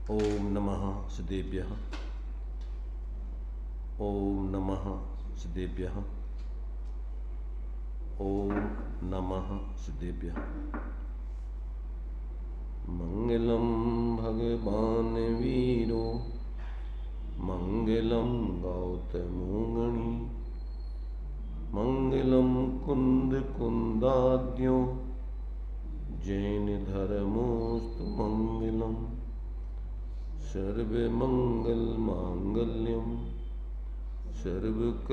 ओम नमः सिद्धेभ्यः। ओम नमः सिद्धेभ्यः। ओम नमः सिद्धेभ्यः। मंगलम भगवान वीरो मंगलम गौतमोगणी मंगलम कुंद कुंदाद्यो जैन धर्मोस्तु मंगलम सर्वमंगल मांगल्यम सर्वकल्याणकारकम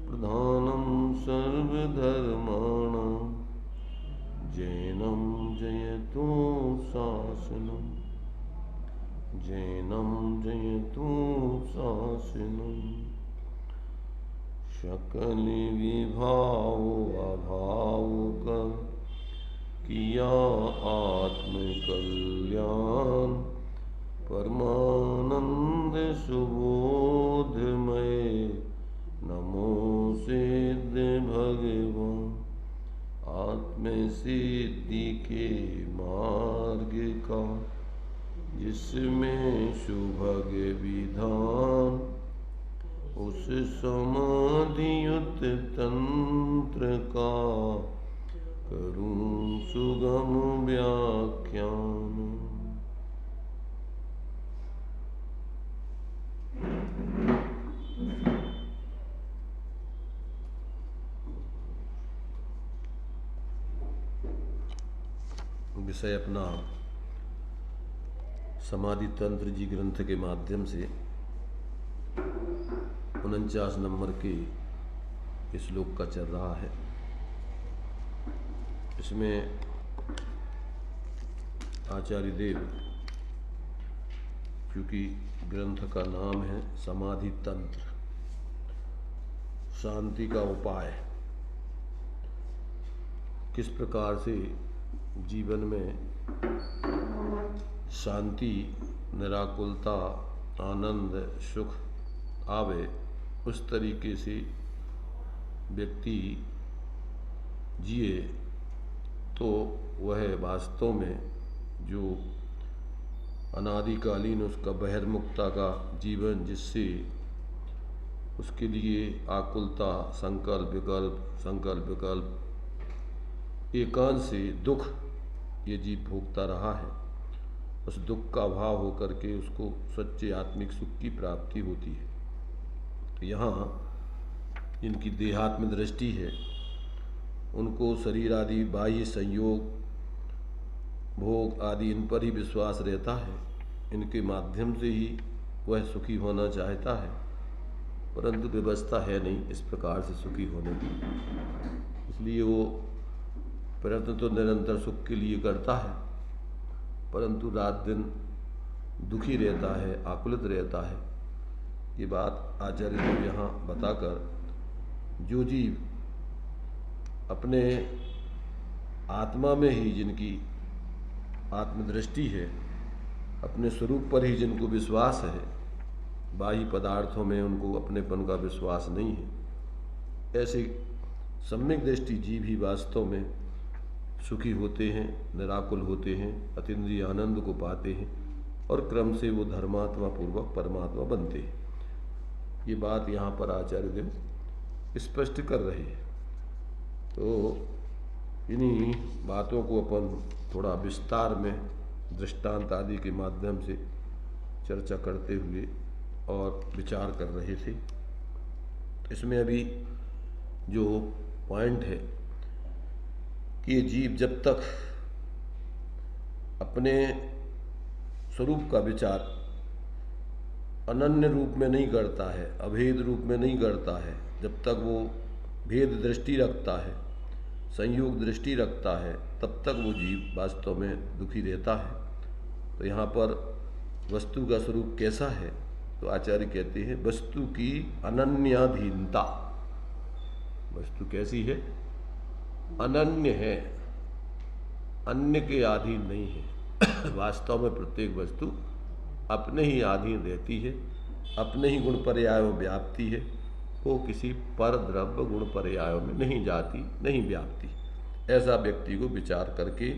प्रधानम सर्वधर्माणां जैनम जयतु शासनम जैनम जयतु शासनम सकल विभाव अभाव कर किया आत्म कल्याण परमानंद सुबोधमय नमो सिद्ध भगवान आत्म सिद्धि के मार्ग का जिसमें सुभग विधान उस समाधियुत तंत्र का करूं सुगम व्याख्यान। विषय अपना समाधि तंत्र जी ग्रंथ के माध्यम से 49 नंबर के श्लोक का चल रहा है। इसमें आचार्य देव, क्योंकि ग्रंथ का नाम है समाधि तंत्र, शांति का उपाय, किस प्रकार से जीवन में शांति, निराकुलता, आनंद, सुख आवे, उस तरीके से व्यक्ति जिए तो वह वास्तव में जो अनादिकालीन उसका बहिर्मुखता का जीवन, जिससे उसके लिए आकुलता, संकल्प विकल्प एकांत से दुख ये जीव भोगता रहा है, उस दुख का भाव होकर के उसको सच्चे आत्मिक सुख की प्राप्ति होती है। तो यहाँ जिनकी देहात्म दृष्टि है उनको शरीर आदि बाह्य संयोग, भोग आदि इन पर ही विश्वास रहता है, इनके माध्यम से ही वह सुखी होना चाहता है, परंतु व्यवस्था है नहीं इस प्रकार से सुखी होने की। इसलिए वो प्रयत्न तो निरंतर सुख के लिए करता है, परंतु रात दिन दुखी रहता है, आकुलित रहता है। ये बात आचार्य देव यहाँ बताकर, जो जीव अपने आत्मा में ही, जिनकी आत्मदृष्टि है, अपने स्वरूप पर ही जिनको विश्वास है, बाह्य पदार्थों में उनको अपनेपन का विश्वास नहीं है, ऐसे सम्यक दृष्टि जीव ही वास्तव में सुखी होते हैं, निराकुल होते हैं, अतीन्द्रिय आनंद को पाते हैं और क्रम से वो धर्मात्मा पूर्वक परमात्मा बनते हैं। ये बात यहाँ पर आचार्य देव स्पष्ट कर रहे हैं। तो इन्हीं बातों को अपन थोड़ा विस्तार में दृष्टांत आदि के माध्यम से चर्चा करते हुए और विचार कर रहे थे। इसमें अभी जो पॉइंट है कि ये जीव जब तक अपने स्वरूप का विचार अनन्य रूप में नहीं करता है, अभेद रूप में नहीं करता है, जब तक वो भेद दृष्टि रखता है, संयोग दृष्टि रखता है, तब तक वो जीव वास्तव में दुखी रहता है। तो यहाँ पर वस्तु का स्वरूप कैसा है, तो आचार्य कहते हैं वस्तु की अनन्याधीनता। वस्तु कैसी है? अनन्य है, अन्य के अधीन नहीं है। वास्तव में प्रत्येक वस्तु अपने ही अधीन रहती है, अपने ही गुण पर्यायों व्याप्ति है, वो किसी पर द्रव्य गुण पर्यायों में नहीं जाती, नहीं व्याप्ति। ऐसा व्यक्ति को विचार करके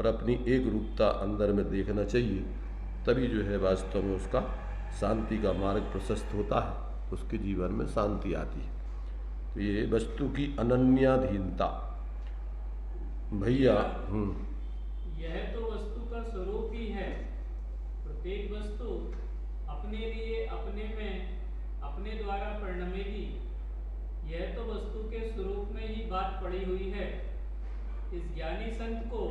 और अपनी एक रूपता अंदर में देखना चाहिए, तभी जो है वास्तव में उसका शांति का मार्ग प्रशस्त होता है, उसके जीवन में शांति आती है। तो ये वस्तु की अनन्याधीनता भैया। यह तो वस्तु का स्वरूप ही है। प्रत्येक वस्तु अपने लिए अपने में अपने द्वारा परिणमेगी। यह तो वस्तु के स्वरूप में ही बात पड़ी हुई है। इस ज्ञानी संत को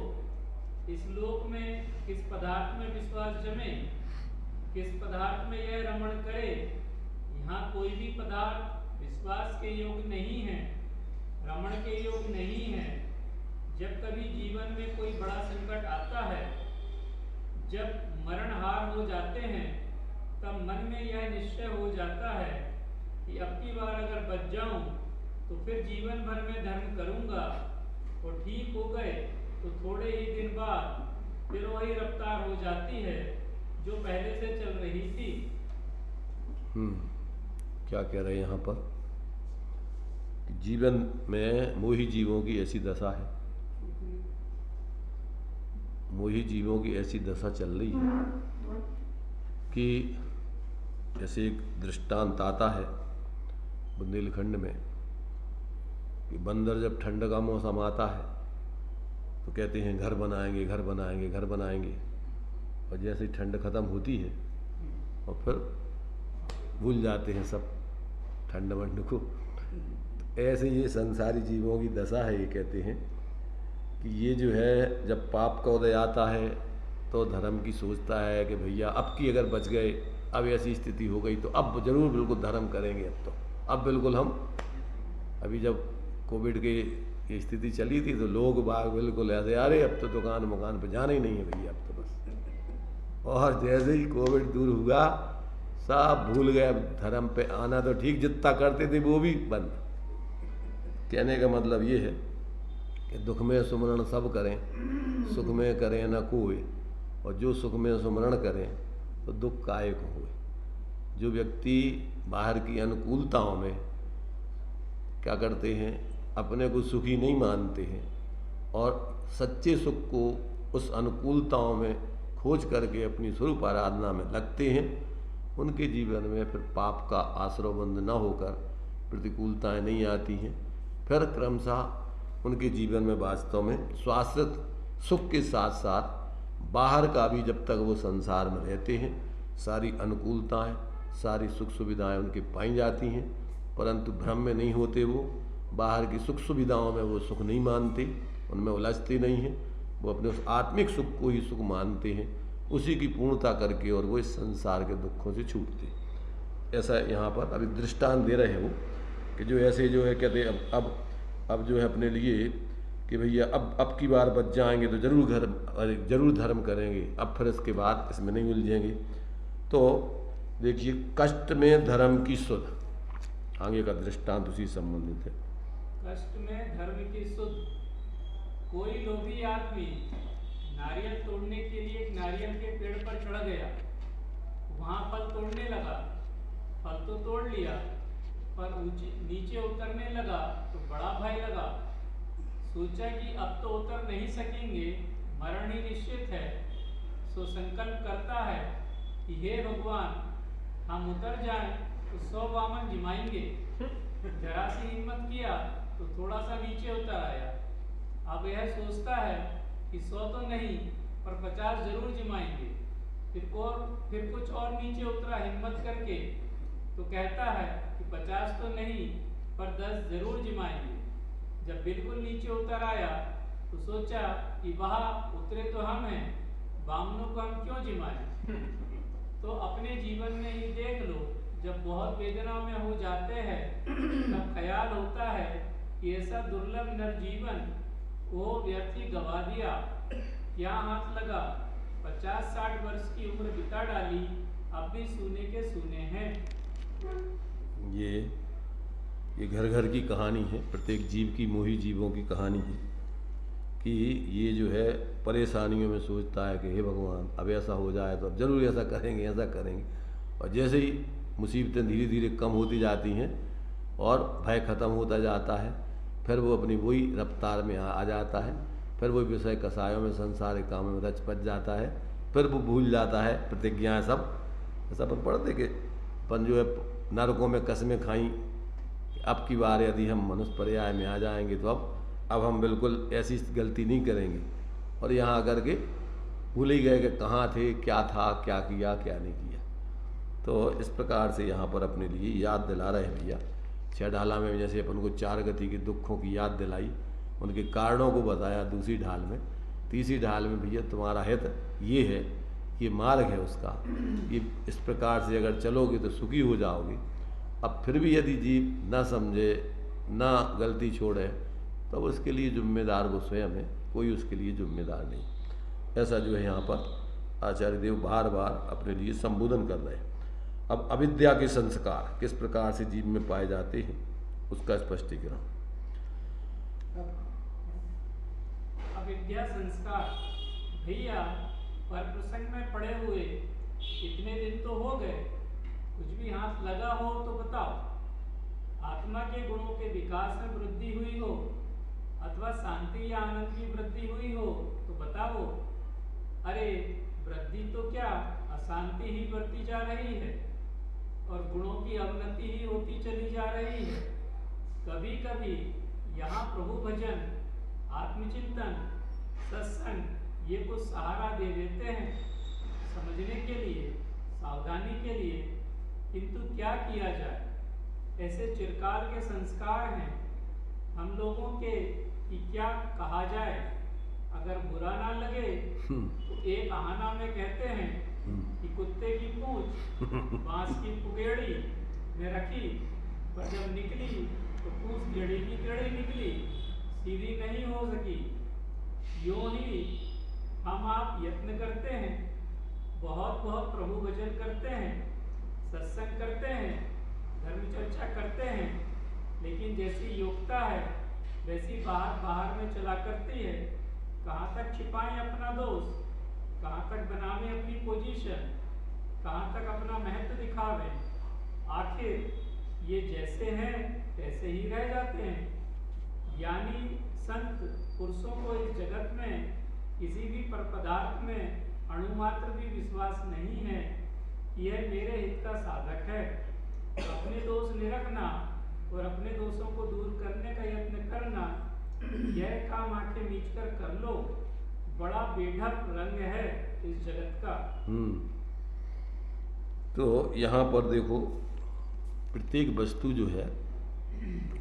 इस लोक में किस पदार्थ में विश्वास जमे, किस पदार्थ में यह रमण करे, यहाँ कोई भी पदार्थ विश्वास के योग नहीं है, रमण के योग नहीं है। जब कभी जीवन में कोई बड़ा संकट आता है, जब मरणहार हो जाते हैं, तब मन में यह निश्चय हो जाता है कि अब की बार अगर बच जाऊं तो फिर जीवन भर में धर्म करूंगा, और ठीक हो गए तो थोड़े ही दिन बाद फिर वही रफ्तार हो जाती है जो पहले से चल रही थी। क्या कह रहे हैं यहाँ पर? जीवन में मोही जीवों की ऐसी दशा है, मोही जीवों की ऐसी दशा चल रही है कि जैसे एक दृष्टांत आता है बुंदेलखंड में कि बंदर जब ठंड का मौसम आता है तो कहते हैं घर बनाएंगे, घर बनाएंगे, घर बनाएंगे, और जैसे ही ठंड ख़त्म होती है और फिर भूल जाते हैं सब ठंड वंड को। ऐसे ये संसारी जीवों की दशा है। ये कहते हैं कि ये जो है जब पाप का उदय आता है तो धर्म की सोचता है कि भैया अब की अगर बच गए, अब ऐसी स्थिति हो गई तो अब जरूर बिल्कुल धर्म करेंगे। अब बिल्कुल हम, अभी जब कोविड की ये स्थिति चली थी तो लोग बाग बिल्कुल ऐसे, अरे अब तो दुकान मकान पे जाना ही नहीं है भैया, अब तो बस। और जैसे ही कोविड दूर हुआ सब भूल गए, अब धर्म पे आना तो ठीक, जितना करते थे वो भी बंद। कहने का मतलब ये है कि दुख में सुमरण सब करें, सुख में करें न कोई, और जो सुख में सुमरण करें तो दुख काहे को हुए। जो व्यक्ति बाहर की अनुकूलताओं में क्या करते हैं, अपने को सुखी नहीं मानते हैं और सच्चे सुख को उस अनुकूलताओं में खोज करके अपनी स्वरूप आराधना में लगते हैं, उनके जीवन में फिर पाप का आश्रयबंध न होकर प्रतिकूलताएं नहीं आती हैं। फिर क्रमशः उनके जीवन में वास्तव में शाश्वत सुख के साथ साथ बाहर का भी, जब तक वो संसार में रहते हैं, सारी अनुकूलताएं, सारी सुख सुविधाएं उनके पाई जाती हैं, परंतु भ्रम में नहीं होते। वो बाहर की सुख सुविधाओं में वो सुख नहीं मानते, उनमें उलझते नहीं हैं। वो अपने उस आत्मिक सुख को ही सुख मानते हैं, उसी की पूर्णता करके, और वो इस संसार के दुखों से छूटते हैं। ऐसा यहाँ पर अभी दृष्टांत दे रहे हैं वो कि जो ऐसे जो है कहते अब जो है अपने लिए कि भैया अब की बार बच जाएंगे तो जरूर धर्म करेंगे, अब फिर इसके बाद इसमें नहीं उलझेंगे। तो देखिए, कष्ट में धर्म की सुध, आगे का दृष्टांत उसी संबंधित है। कष्ट में धर्म की सुध। कोई लोभी आदमी नारियल तोड़ने के लिए एक नारियल के पेड़ पर चढ़ गया, वहां फल तोड़ने लगा। फल तो तोड़ लिया, पर नीचे उतरने लगा तो बड़ा भय लगा। सोचा कि अब तो उतर नहीं सकेंगे, मरण ही निश्चित है। सो संकल्प करता है कि हे भगवान, हम उतर जाएं तो 100 वामन जिमाएंगे। जरा सी हिम्मत किया तो थोड़ा सा नीचे उतर आया। अब यह सोचता है कि 100 तो नहीं पर 50 जरूर जिमाएंगे। फिर कुछ और नीचे उतरा हिम्मत करके, तो कहता है कि 50 तो नहीं पर 10 जरूर जिमाएंगे। जब बिल्कुल नीचे उतर आया तो सोचा कि वहाँ उतरे तो हम हैं, बामनों को हम क्यों जिमाएं। तो अपने जीवन में ही देख लो, जब बहुत वेदना में हो जाते हैं तब ख्याल होता है कि ऐसा दुर्लभ नरजीवन वो व्यर्थी गवा दिया। क्या हाथ लगा, 50-60 वर्ष की उम्र बिता डाली, अब भी सूने के सूने हैं। ये घर घर की कहानी है, प्रत्येक जीव की, मोही जीवों की कहानी है कि ये जो है परेशानियों में सोचता है कि हे भगवान, अब ऐसा हो जाए तो अब जरूर ऐसा करेंगे, ऐसा करेंगे। और जैसे ही मुसीबतें धीरे धीरे कम होती जाती हैं और भय ख़त्म होता जाता है, फिर वो अपनी वही रफ्तार में आ जाता है फिर वो विषय कसायों में संसारिक कामों में रच पच जाता है, फिर वो भूल जाता है प्रतिज्ञाएं सब। ऐसा अपन पढ़ते कि अपन जो है नरकों में कसमें खाई, अब की बार यदि हम मनुष्य पर्याय में आ जाएंगे तो अब हम बिल्कुल ऐसी गलती नहीं करेंगे, और यहाँ आकर के भूल ही गए कि कहाँ थे, क्या था, क्या किया, क्या नहीं किया। तो इस प्रकार से यहाँ पर अपने लिए याद दिला रहे हैं भैया। 6 ढाला में जैसे अपन को 4 गति के दुखों की याद दिलाई, उनके कारणों को बताया 2री ढाल में, 3री ढाल में भैया तुम्हारा हित ये है, ये मार्ग है उसका, ये इस प्रकार से अगर चलोगे तो सुखी हो जाओगे। अब फिर भी यदि जीव ना समझे, ना गलती छोड़े, तो उसके लिए जिम्मेदार वो स्वयं है, कोई उसके लिए जिम्मेदार नहीं। ऐसा जो है यहाँ पर आचार्य देव बार बार अपने लिए संबोधन कर रहे हैं। अब अविद्या के संस्कार किस प्रकार से जीव में पाए जाते हैं उसका स्पष्टीकरण। अविद्या संस्कार भैया पर प्रसंग में पड़े हुए इतने दिन तो हो गए, कुछ भी हाथ लगा हो तो बताओ। आत्मा के गुणों के विकास में वृद्धि हुई हो अथवा शांति या आनंद की वृद्धि हुई हो तो बताओ। अरे वृद्धि तो क्या, अशांति ही बढ़ती जा रही है और गुणों की अवनति ही होती चली जा रही है। कभी कभी यहाँ प्रभु भजन, आत्मचिंतन, सत्संग ये कुछ सहारा दे देते हैं समझने के लिए, सावधानी के लिए, किंतु क्या किया जाए। ऐसे चिरकाल के संस्कार हैं हम लोगों के कि क्या कहा जाए। अगर बुरा ना लगे तो एक आहाना में कहते हैं कि कुत्ते की पूंछ बांस की पुगेड़ी में रखी, पर जब निकली तो पूंछ टेढ़ी की टेढ़ी निकली, सीधी नहीं हो सकी। यूं ही हम आप यत्न करते हैं, बहुत बहुत प्रभु भजन करते हैं, सत्संग करते हैं, धर्म चर्चा करते हैं, लेकिन जैसी योग्यता है वैसी बाहर बाहर में चला करती है। कहाँ तक छिपाएं अपना दोष, कहाँ तक बनावें अपनी पोजीशन, कहाँ तक अपना महत्व दिखावें। आखिर ये जैसे हैं तैसे ही रह जाते हैं। ज्ञानी संत पुरुषों को इस जगत में किसी भी पर पदार्थ में अणुमात्र भी विश्वास नहीं है कि यह मेरे हित का साधक है। अपने दोष निरखना और अपने दोषों को दूर करने का यत्न करना, यह काम आंखें मीचकर कर लो। बड़ा बेढप रंग है इस जगत का। तो यहाँ पर देखो, प्रत्येक वस्तु जो है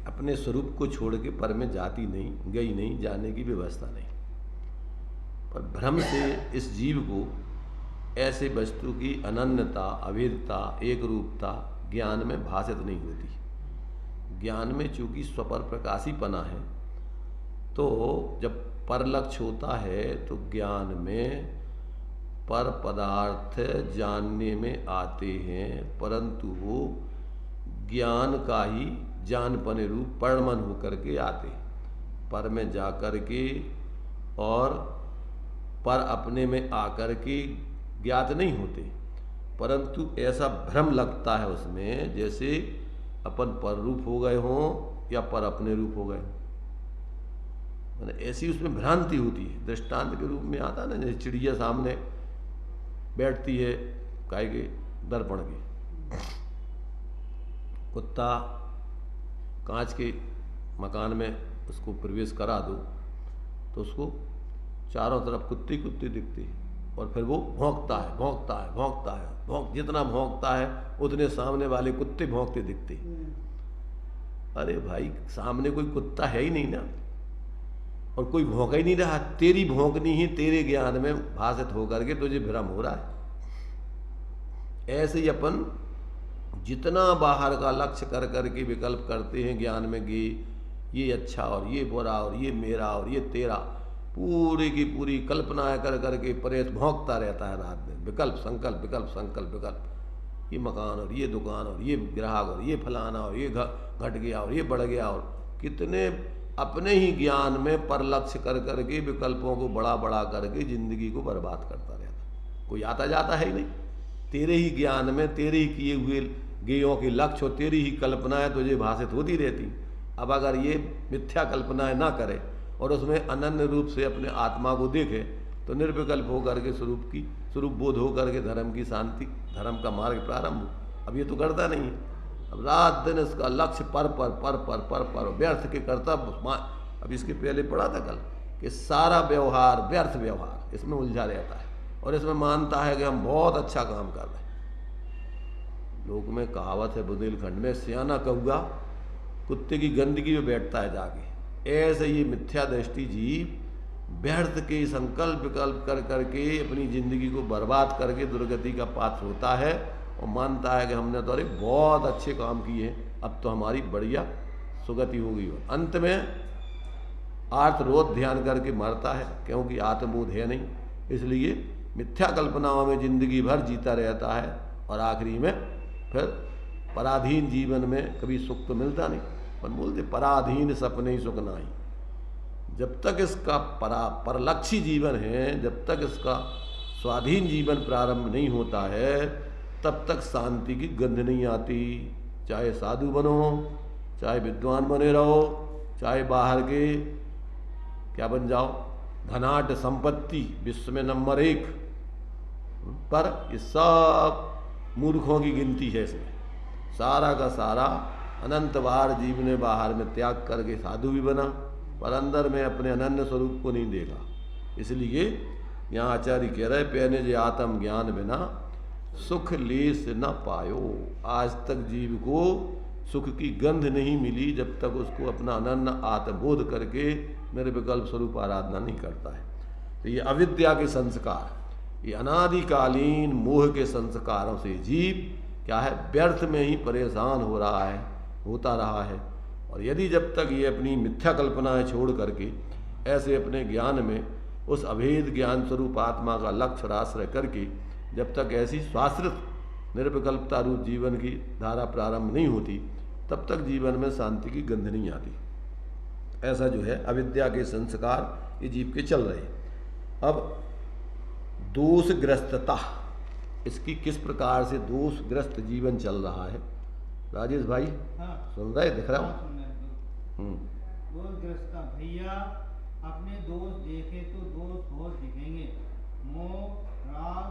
अपने स्वरूप को छोड़ के पर में जाती नहीं, गई नहीं, जाने की व्यवस्था नहीं। पर भ्रम से इस जीव को ऐसे वस्तु की अनन्यता, अभेदता, एक रूपता ज्ञान में भाषित नहीं होती। ज्ञान में चूंकि स्वपर प्रकाशीपना है, तो जब पर लक्ष्य होता है तो ज्ञान में पर पदार्थ जानने में आते हैं, परंतु वो ज्ञान का ही जानपने रूप परमन होकर के आते हैं। पर में जाकर के और पर अपने में आकर के ज्ञात नहीं होते, परंतु ऐसा भ्रम लगता है उसमें जैसे अपन पर रूप हो गए हों या पर अपने रूप हो गए। मैंने ऐसी उसमें भ्रांति होती है। दृष्टांत के रूप में आता है ना, जैसे चिड़िया सामने बैठती है गाय के दर्पण के, कुत्ता कांच के मकान में उसको प्रवेश करा दो तो उसको चारों तरफ कुत्ते कुत्ते दिखते हैं, और फिर वो भौंकता है, भौंकता है, भौंकता है, जितना भौंकता है उतने सामने वाले कुत्ते भौंकते दिखते हैं। अरे भाई, सामने कोई कुत्ता है ही नहीं ना, और कोई भौंक ही नहीं रहा। तेरी भौंकनी ही तेरे ज्ञान में भाषित होकर के तुझे भ्रम हो रहा है। ऐसे ही अपन जितना बाहर का लक्ष्य कर करके विकल्प करते हैं ज्ञान में कि ये अच्छा और ये बुरा और ये मेरा और ये तेरा, पूरी की पूरी कल्पनाएं कर करके प्रेत भौंकता रहता है रात दिन। विकल्प संकल्प, विकल्प संकल्प, विकल्प, ये मकान और ये दुकान और ये ग्राहक और ये फलाना और ये घट गया और ये बढ़ गया, और कितने अपने ही ज्ञान में पर लक्ष्य कर करके विकल्पों को बड़ा बड़ा करके जिंदगी को बर्बाद करता रहता। कोई आता जाता है ही नहीं। तेरे ही ज्ञान में तेरे ही किए हुए गेयों के लक्ष्य और तेरी ही कल्पनाएं तुझे भाषित होती रहती। अब अगर ये मिथ्या कल्पनाएं ना करे और उसमें अनन्य रूप से अपने आत्मा को देखे तो निर्विकल्प होकर के स्वरूप बोध होकर के धर्म की शांति, धर्म का मार्ग प्रारंभ हो। अब ये तो करता नहीं है, अब रात दिन इसका लक्ष्य पर व्यर्थ के कर्तव्य। अब इसके पहले पढ़ा था कल कि सारा व्यवहार व्यर्थ व्यवहार इसमें उलझा रहता है और इसमें मानता है कि हम बहुत अच्छा काम कर रहे हैं। लोक में कहावत है बुंदेलखंड में, सियाना कहुआ कुत्ते की गंदगी में बैठता है जाके। ऐसे ये मिथ्या दृष्टि जीव व्यर्थ के संकल्प विकल्प कर करके अपनी जिंदगी को बर्बाद करके दुर्गति का पात्र होता है और मानता है कि हमने तो अरे बहुत अच्छे काम किए हैं, अब तो हमारी बढ़िया सुगति हो गई हो। अंत में आर्तरोध ध्यान करके मरता है, क्योंकि आत्मबोध है नहीं, इसलिए मिथ्या कल्पनाओं में जिंदगी भर जीता रहता है और आखिरी में फिर पराधीन जीवन में कभी सुख तो मिलता नहीं। पर बोलते पराधीन सपने ही सुख नाही। जब तक इसका परलक्षी जीवन है, जब तक इसका स्वाधीन जीवन प्रारंभ नहीं होता है, तब तक शांति की गंध नहीं आती। चाहे साधु बनो, चाहे विद्वान बने रहो, चाहे बाहर के क्या बन जाओ, धनाढ़ संपत्ति विश्व में नंबर 1, पर ये सब मूर्खों की गिनती है। इसमें सारा का सारा अनंत बार जीव ने बाहर में त्याग करके साधु भी बना, पर अंदर में अपने अनन्य स्वरूप को नहीं देखा। इसलिए यहाँ आचार्य कह रहे पहने जे आत्म ज्ञान बिना सुख लेस न पायो। आज तक जीव को सुख की गंध नहीं मिली जब तक उसको अपना अनन्य आत्मबोध करके निर्विकल्प स्वरूप आराधना नहीं करता है। तो ये अविद्या के संस्कार, ये अनादिकालीन मोह के संस्कारों से जीव क्या है, व्यर्थ में ही परेशान हो रहा है, होता रहा है। और यदि जब तक ये अपनी मिथ्या कल्पनाएं छोड़ करके ऐसे अपने ज्ञान में उस अभेद ज्ञान स्वरूप आत्मा का लक्ष्य आश्रय करके जब तक ऐसी शाश्वत निर्विकल्पता रूप जीवन की धारा प्रारंभ नहीं होती, तब तक जीवन में शांति की गंध नहीं आती। ऐसा जो है अविद्या के संस्कार ये जीव के चल रहे हैं। अब दोषग्रस्तता, इसकी किस प्रकार से दोषग्रस्त जीवन चल रहा है, राजेश भाई? हाँ, सुन रहे, दिख रहा हूँ। दोषग्रस्ता भैया, अपने दोष देखे तो दोष और दिखेंगे। मोह, राग,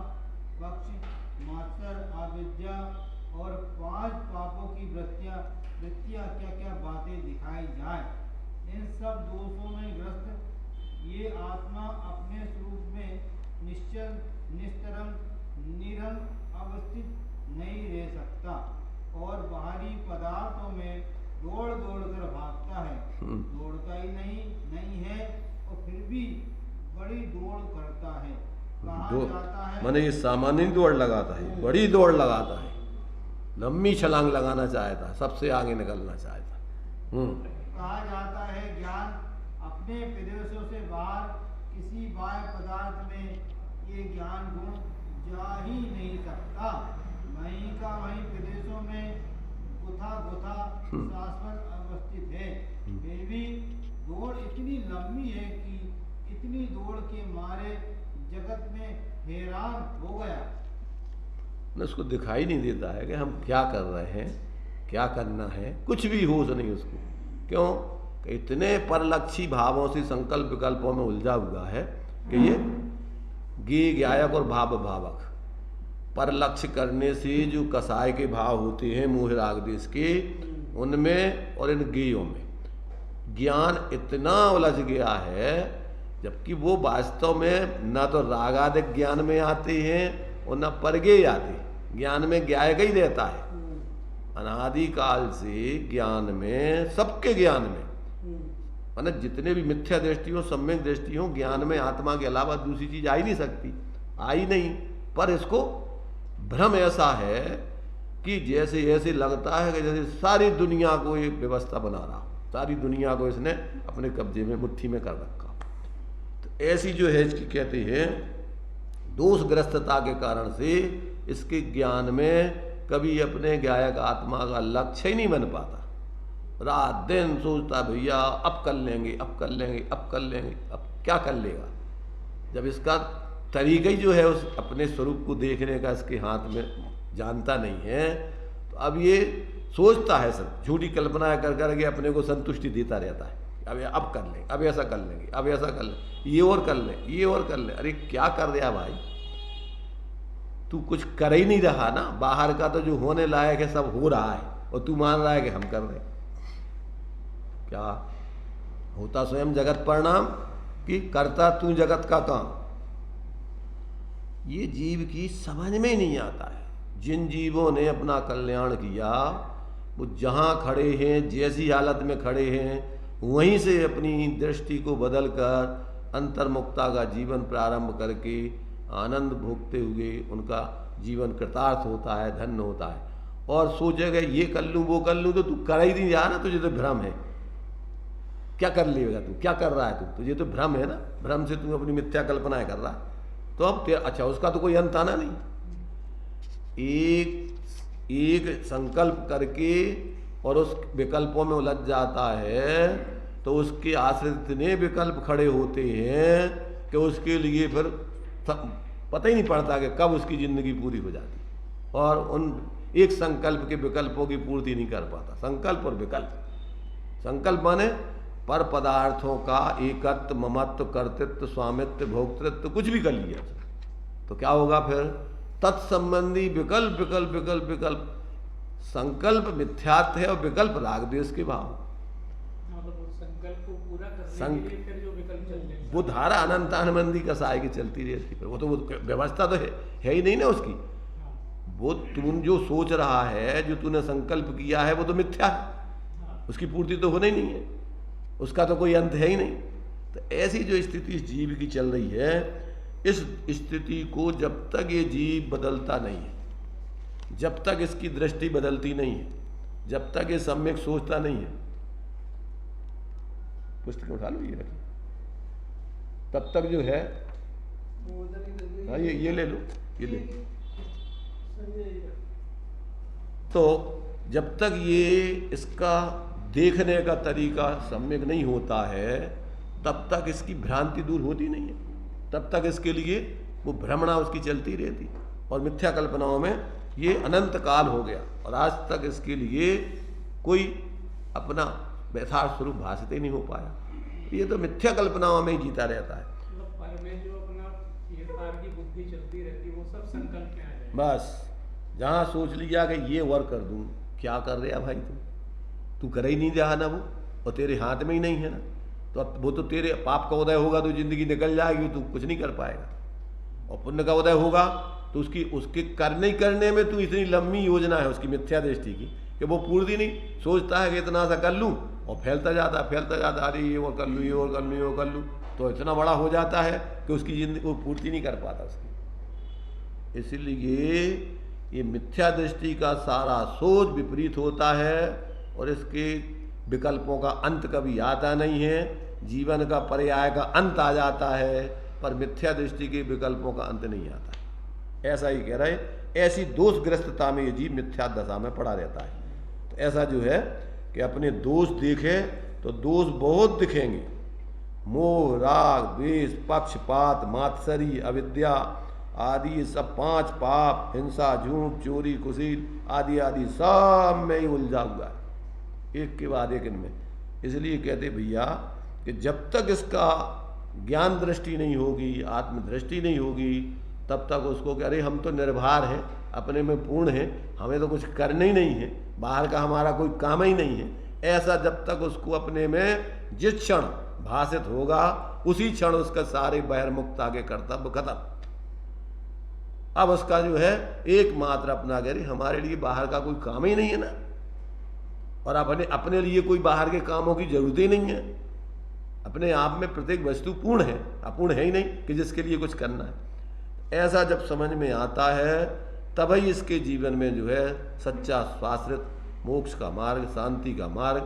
पक्ष, मात्सर, अविद्या और 5 पापों की वृत्तियां क्या क्या बातें दिखाई जाए। इन सब दोषों में ग्रस्त ये आत्मा अपने स्वरूप में निश्चल, निस्तरम, निरंग अवस्थित नहीं रह सकता और बाहरी पदार्थों में दौड़ दौड़ कर भागता है। दौड़ता ही नहीं है और फिर भी बड़ी दौड़ करता है। कहा जाता है माने ये सामान्य दौड़ लगाता है, बड़ी दौड़ लगाता है, लंबी छलांग लगाना चाहता, सबसे आगे निकलना चाहता। कहा जाता है ज्ञान अपने प्रदेशों से बाहर किसी बाह्य पदार्थ में ये ज्ञान गुण जा ही नहीं सकता। वहीं का वहीं प्रदेशों में गुथा शाश्वत अवस्थित है। फिर भी दौड़ इतनी लंबी है कि इतनी दौड़ के मारे जगत में हैरान हो गया। उसको दिखाई नहीं देता है कि हम क्या कर रहे हैं, क्या करना है, कुछ भी होश नहीं उसको। क्यों? कि इतने परलक्षी भावों से संकल्प विकल्पों में उलझा हुआ है कि ये गे ज्ञायक और भाव भावक परलक्ष्य करने से जो कसाय के भाव होते हैं मोह राग देश के, उनमें और इन गेयों में ज्ञान इतना उलझ गया है, जबकि वो वास्तव में न तो रागादिक ज्ञान में आते हैं और न परगेय आते, ज्ञान में ज्ञायक ही रहता है। अनादिकाल से ज्ञान में, सबके ज्ञान में, माने जितने भी मिथ्या दृष्टि हो, सम्यक दृष्टि हो, ज्ञान में आत्मा के अलावा दूसरी चीज आ ही नहीं सकती, आई नहीं। पर इसको भ्रम ऐसा है कि जैसे ऐसे लगता है कि जैसे सारी दुनिया को एक व्यवस्था बना रहा, सारी दुनिया को इसने अपने कब्जे में, मुट्ठी में कर रखा। तो ऐसी जो है इसकी कहते हैं दोषग्रस्तता के कारण से इसके ज्ञान में कभी अपने गायक आत्मा का लक्ष्य ही नहीं बन पाता। रात दिन सोचता भैया अब कर लेंगे, अब कर लेंगे, अब कर लेंगे, अब क्या कर लेगा, जब इसका तरीका ही जो है उस अपने स्वरूप को देखने का इसके हाथ में जानता नहीं है। तो अब ये सोचता है सब झूठी कल्पनाएं कर करके अपने को संतुष्टि देता रहता है, अब कर लेंगे, अब ऐसा कर लेंगे, अब ऐसा कर लेंगे, ये और कर लें, ये और कर लें। अरे क्या कर दिया भाई, तू कुछ कर ही नहीं रहा ना। बाहर का तो जो होने लायक है सब हो रहा है और तू मान रहा है कि हम कर रहे हैं। क्या होता स्वयं जगत परिणाम कि करता तू जगत का काम। ये जीव की समझ में ही नहीं आता है। जिन जीवों ने अपना कल्याण किया वो जहाँ खड़े हैं, जैसी हालत में खड़े हैं, वहीं से अपनी दृष्टि को बदलकर अंतर्मुक्ता का जीवन प्रारंभ करके आनंद भोगते हुए उनका जीवन कृतार्थ होता है, धन्य होता है। और सोचेगा ये कर लूँ वो कर लूँ, तो तू कर ही नहीं रहा ना, तुझे तो भ्रम है। क्या कर लेगा तू, क्या कर रहा है तू, तुझे तो भ्रम है ना। भ्रम से तू अपनी मिथ्या कल्पनाएं कर रहा है। तो अब अच्छा उसका तो कोई अंत आना नहीं। एक संकल्प करके और उस विकल्पों में उलझ जाता है तो उसके आश्रित इतने विकल्प खड़े होते हैं कि उसके लिए फिर पता ही नहीं पड़ता कि कब उसकी जिंदगी पूरी हो जाती, और उन एक संकल्प के विकल्पों की पूर्ति नहीं कर पाता। संकल्प और विकल्प, संकल्प माने पर पदार्थों का एकत्व, ममत्व, कर्तृत्व, स्वामित्व, भोक्तृत्व कुछ भी कर लिया तो क्या होगा फिर? तत्संबंधी विकल्प विकल्प विकल्प विकल्प। संकल्प मिथ्यात्व है और विकल्प राग द्वेष के भाव। संकल्प को पूरा करने के लिए फिर जो विकल्प चलते हैं वो धारा अनंतानबंदी का साय की चलती रहती है। वो तो व्यवस्था तो है ही नहीं ना उसकी। वो तुम जो सोच रहा है, जो तूने संकल्प किया है, वो तो मिथ्या है, उसकी पूर्ति तो होना ही नहीं है, उसका तो कोई अंत है ही नहीं। तो ऐसी जो स्थिति इस जीव की चल रही है, इस स्थिति को जब तक ये जीव बदलता नहीं है, जब तक इसकी दृष्टि बदलती नहीं है, जब तक ये सम्यक सोचता नहीं है, पुस्तक उठा लो, ये रखिए, तब तक जो है हाँ ये ले लो, ये ले लो। तो जब तक ये इसका देखने का तरीका सम्यक नहीं होता है, तब तक इसकी भ्रांति दूर होती नहीं है, तब तक इसके लिए वो भ्रमणा उसकी चलती रहती। और मिथ्या कल्पनाओं में ये अनंत काल हो गया और आज तक इसके लिए कोई अपना यथार्थ स्वरूप भाषित ही नहीं हो पाया। ये तो मिथ्या कल्पनाओं में ही जीता रहता है। पर में जो अपना ये तार की बुद्धि चलती रहती है, वो सब संकल्प में आ जाए। बस जहाँ सोच लिया कि ये वर कर दूं, क्या कर रहे भाई तू कर ही नहीं रहा ना वो, और तेरे हाथ में ही नहीं है ना। तो वो तो तेरे पाप का उदय होगा तो जिंदगी निकल जाएगी, तू कुछ नहीं कर पाएगा। और पुण्य का उदय होगा तो उसके करने में तू इतनी लंबी योजना है उसकी मिथ्या दृष्टि की कि वो पूर्ति नहीं। सोचता है कि इतना सा कर लूँ और फैलता जाता, अरे ये वो कर लूँ, ये और कर लूँ, ये वो कर लूँ, तो इतना बड़ा हो जाता है कि उसकी जिंदगी वो पूर्ति नहीं कर पाता उसकी। इसलिए ये मिथ्या दृष्टि का सारा सोच विपरीत होता है और इसके विकल्पों का अंत कभी आता नहीं है। जीवन का पर्याय का अंत आ जाता है, पर मिथ्या दृष्टि के विकल्पों का अंत नहीं आता है। ऐसा ही कह रहे, ऐसी दोषग्रस्तता में ये जीव मिथ्या दशा में पड़ा रहता है। तो ऐसा जो है कि अपने दोष देखे तो दोष बहुत दिखेंगे। मोह, राग, द्वेष, पक्षपात, मात्सरी, अविद्या आदि सब 5 पाप, हिंसा, झूठ, चोरी, कुशील आदि आदि सब में ही उलझा हुआ है, एक के बाद एक इनमें। इसलिए कहते भैया कि जब तक इसका ज्ञान दृष्टि नहीं होगी, आत्मदृष्टि नहीं होगी, तब तक उसको कह रहे हम तो निर्भर हैं, अपने में पूर्ण हैं, हमें तो कुछ करना ही नहीं है, बाहर का हमारा कोई काम ही नहीं है। ऐसा जब तक उसको अपने में जिस क्षण भाषित होगा, उसी क्षण उसका सारे बहिर्मुक्ता के कर्तव्य खत्म। अब उसका जो है एकमात्र अपना कह रही हमारे लिए बाहर का कोई काम ही नहीं है ना, और अपने लिए कोई बाहर के कामों की जरूरत ही नहीं है। अपने आप में प्रत्येक वस्तु पूर्ण है, अपूर्ण है ही नहीं कि जिसके लिए कुछ करना है। ऐसा जब समझ में आता है तभी इसके जीवन में जो है सच्चा स्वाश्रित मोक्ष का मार्ग, शांति का मार्ग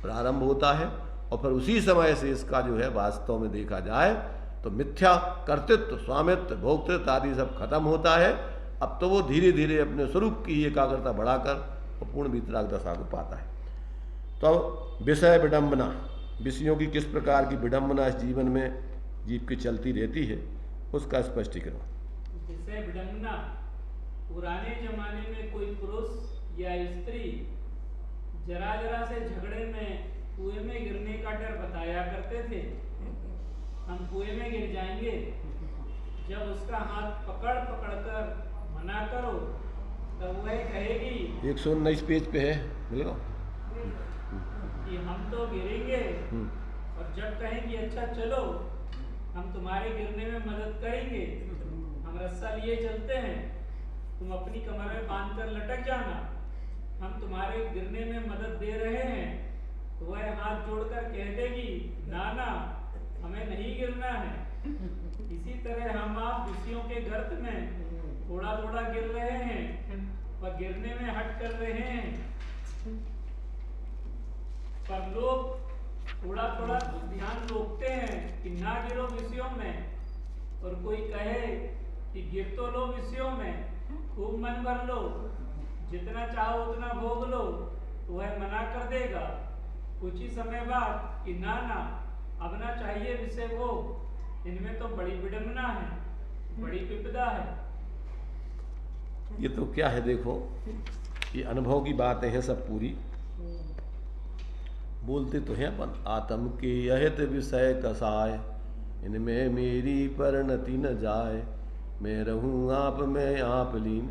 प्रारंभ होता है। और फिर उसी समय से इसका जो है वास्तव में देखा जाए तो मिथ्या कर्तृत्व, स्वामित्व, भोक्तृत्व आदि सब खत्म होता है। अब तो वो धीरे धीरे अपने स्वरूप की एकाग्रता बढ़ाकर और पूर्ण वितराग दशा को पाता है। तो अब विषय विडंबना, विषयों की किस प्रकार की विडंबना इस जीवन में जीव की चलती रहती है, उसका स्पष्टीकरण। विषय विडंबना, पुराने जमाने में कोई पुरुष या स्त्री जरा जरा से झगड़े में कुएं में गिरने का डर बताया करते थे। हम कुएं में गिर जाएंगे। जब उसका हाथ पकड़ पकड़ कर मना करो तब वह कहेगी 119 पेज पे है, मिलेगा। कि हम तो गिरेंगे, और जब कहेंगी अच्छा चलो हम तुम्हारे गिरने में मदद करेंगे, हम रस्सा लिए चलते हैं, तुम अपनी कमर में बांध कर लटक जाना, हम तुम्हारे गिरने में मदद दे रहे हैं, तो वह हाथ जोड़कर कह देगी ना ना हमें नहीं गिरना है। इसी तरह हम आप विषयों के गर्त में थोड़ा थोड़ा गिर रहे हैं और गिरने में हट कर रहे हैं, पर लोग थोड़ा थोड़ा ध्यान रोकते हैं कि ना गिरो विषयों में, और कोई कहे कि गिर तो लो विषयों में, खूब मन भर लो, जितना चाहो उतना भोग लो, तो वह मना कर देगा कुछ ही समय बाद कि ना ना अब ना चाहिए विषय भोग, इनमें तो बड़ी विडंबना है, बड़ी विपदा है। ये तो क्या है, देखो ये अनुभव की बातें हैं सब पूरी। बोलते तो हैं अपन आत्म के अहित विषय कसाय, इनमें मेरी परिणति न जाए, मैं रहूं आप में आप लीन।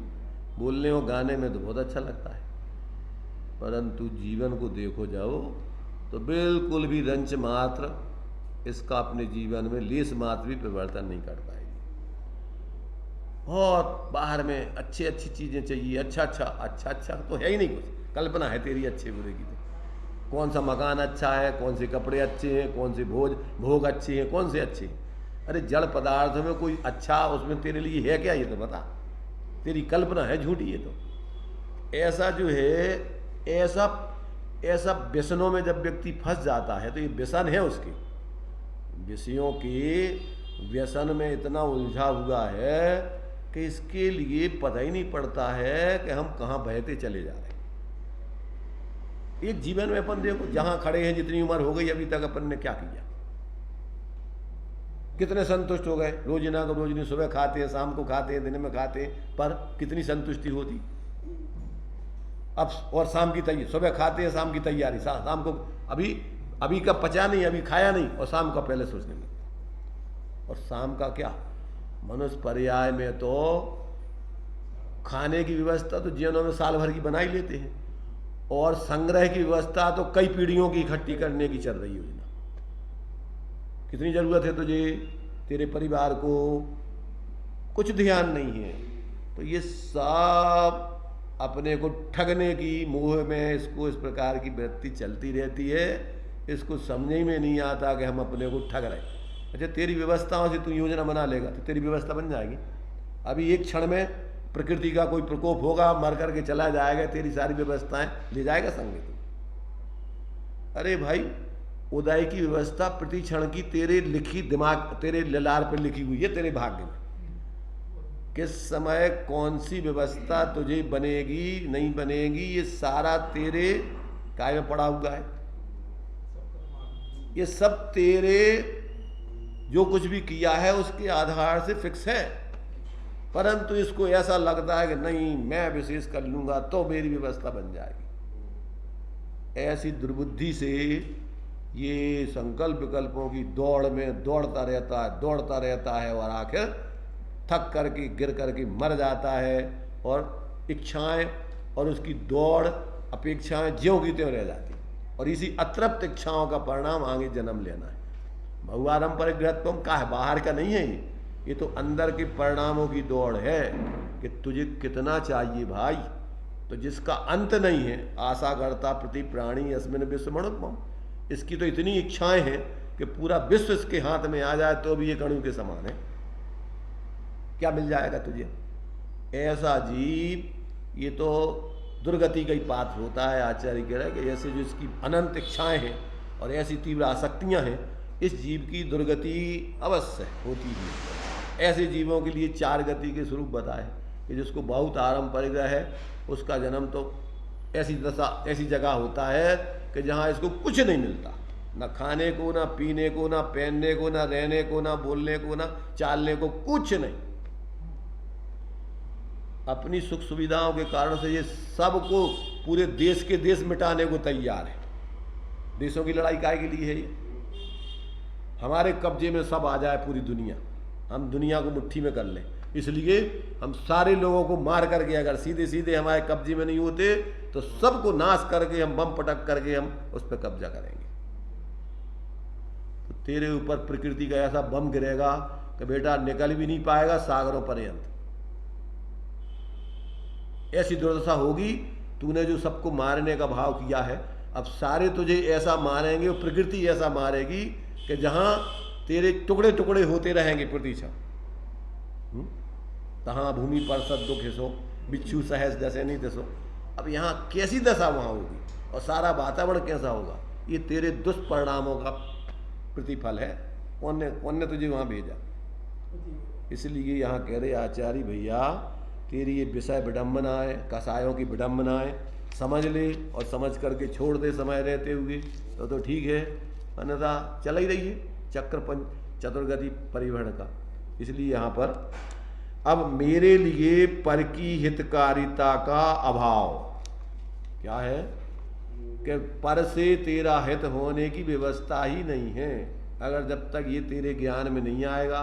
बोलने और गाने में तो बहुत अच्छा लगता है, परंतु जीवन को देखो जाओ तो बिल्कुल भी रंच मात्र इसका अपने जीवन में लेस मात्र भी परिवर्तन नहीं कर पाएगी। बहुत बाहर में अच्छी अच्छी चीज़ें चाहिए, अच्छा अच्छा तो है ही नहीं कुछ, कल्पना है तेरी अच्छे बुरे की। कौन सा मकान अच्छा है, कौन से कपड़े अच्छे हैं, कौन से भोग अच्छे हैं, कौन से अच्छे हैं। अरे जड़ पदार्थ में कोई अच्छा उसमें तेरे लिए है क्या, ये तो बता। तेरी कल्पना है झूठी। ये तो ऐसा जो है ऐसा व्यसनों में जब व्यक्ति फंस जाता है तो ये व्यसन है उसके, विषयों के व्यसन में इतना उलझा हुआ है कि इसके लिए पता ही नहीं पड़ता है कि हम कहाँ बहते चले जा रहे हैं। एक जीवन में अपन देखो जहां खड़े हैं, जितनी उम्र हो गई अभी तक अपन ने क्या किया, कितने संतुष्ट हो गए। रोजिना को रोजिनी सुबह खाते हैं, शाम को खाते हैं, दिन में खाते हैं, पर कितनी संतुष्टि होती। अब और शाम की तैयारी, सुबह खाते हैं शाम की तैयारी, शाम को अभी का पचा नहीं, अभी खाया नहीं, और शाम का पहले सोचने लगते। और शाम का क्या, मनुष्य पर्याय में तो खाने की व्यवस्था तो जीवनों में साल भर की बना ही लेते हैं, और संग्रह की व्यवस्था तो कई पीढ़ियों की इकट्ठी करने की चल रही योजना। कितनी जरूरत है तुझे, तेरे परिवार को कुछ ध्यान नहीं है, तो ये सब अपने को ठगने की मोह में इसको इस प्रकार की वृत्ति चलती रहती है। इसको समझने में नहीं आता कि हम अपने को ठग रहे। अच्छा, तेरी व्यवस्थाओं से तू योजना बना लेगा तो तेरी व्यवस्था बन जाएगी। अभी एक क्षण में प्रकृति का कोई प्रकोप होगा, मर करके चला जाएगा, तेरी सारी व्यवस्थाएं ले जाएगा संग में तू। अरे भाई, उदय की व्यवस्था प्रति क्षण की तेरे लिखी दिमाग, तेरे ललार पर लिखी हुई है, तेरे भाग्य में। किस समय कौन सी व्यवस्था तुझे बनेगी नहीं बनेगी, ये सारा तेरे काय में पड़ा हुआ है। ये सब तेरे जो कुछ भी किया है उसके आधार से फिक्स है, परंतु इसको ऐसा लगता है कि नहीं मैं विशेष कर लूंगा तो मेरी व्यवस्था बन जाएगी। ऐसी दुर्बुद्धि से ये संकल्प विकल्पों की दौड़ में दौड़ता रहता है और आखिर थक करके गिर करके मर जाता है, और इच्छाएं और उसकी दौड़ अपेक्षाएं ज्यों की त्यों रह जाती, और इसी अतृप्त इच्छाओं का परिणाम आगे जन्म लेना है। बहुआरंभ परिग्रहत्वम का है, बाहर का नहीं है ये तो अंदर के परिणामों की दौड़ है कि तुझे कितना चाहिए भाई। तो जिसका अंत नहीं है, आशा करता प्रति प्राणी अस्मिन विश्व मणुत्वम, इसकी तो इतनी इच्छाएं हैं कि पूरा विश्व इसके हाथ में आ जाए तो भी ये कणु के समान है। क्या मिल जाएगा तुझे? ऐसा जीव ये तो दुर्गति का ही पात्र होता है। आचार्य कह रहा है कि ऐसे जो इसकी अनंत इच्छाएं हैं और ऐसी तीव्र आसक्तियां हैं, इस जीव की दुर्गति अवश्य होती है। ऐसे जीवों के लिए चार गति के स्वरूप बताए कि जिसको बहुत आरंभ परिग्रह है, उसका जन्म तो ऐसी दशा ऐसी जगह होता है कि जहाँ इसको कुछ नहीं मिलता, ना खाने को, ना पीने को, ना पहनने को, ना रहने को, ना बोलने को, ना चालने को, कुछ नहीं। अपनी सुख सुविधाओं के कारण से ये सबको पूरे देश के देश मिटाने को तैयार है। देशों की लड़ाई काहे के लिए है ये? हमारे कब्जे में सब आ जाए पूरी दुनिया, हम दुनिया को मुट्ठी में कर लें, इसलिए हम सारे लोगों को मार करके अगर सीधे सीधे हमारे कब्जे में नहीं होते तो सबको नाश करके हम बम पटक करके हम उस पर कब्जा करेंगे। तो तेरे ऊपर प्रकृति का ऐसा बम गिरेगा कि बेटा निकल भी नहीं पाएगा सागरों पर्यंत। ऐसी दुर्दशा होगी। तूने जो सबको मारने का भाव किया है, अब सारे तुझे ऐसा मारेंगे, और प्रकृति ऐसा मारेगी कि जहां तेरे टुकड़े टुकड़े होते रहेंगे प्रतीक्षा। तहाँ भूमि पर सब दुख हिसो, बिच्छू सहज दशे नहीं दसो। अब यहाँ कैसी दशा वहाँ होगी और सारा वातावरण कैसा होगा? ये तेरे दुष्परिणामों का प्रतिफल है। कौन ने तुझे वहाँ भेजा? इसलिए यहाँ कह रहे आचार्य भैया, तेरी ये विषय विडम्बना है, कसायों की विडम्बना है, समझ ले और समझ करके छोड़ दे समय रहते हुए तो ठीक है, अन्यथा चल ही रही है चक्र चतुर्गति परिवहन का। इसलिए यहाँ पर अब मेरे लिए पर की हितकारिता का अभाव क्या है कि पर से तेरा हित होने की व्यवस्था ही नहीं है। अगर जब तक ये तेरे ज्ञान में नहीं आएगा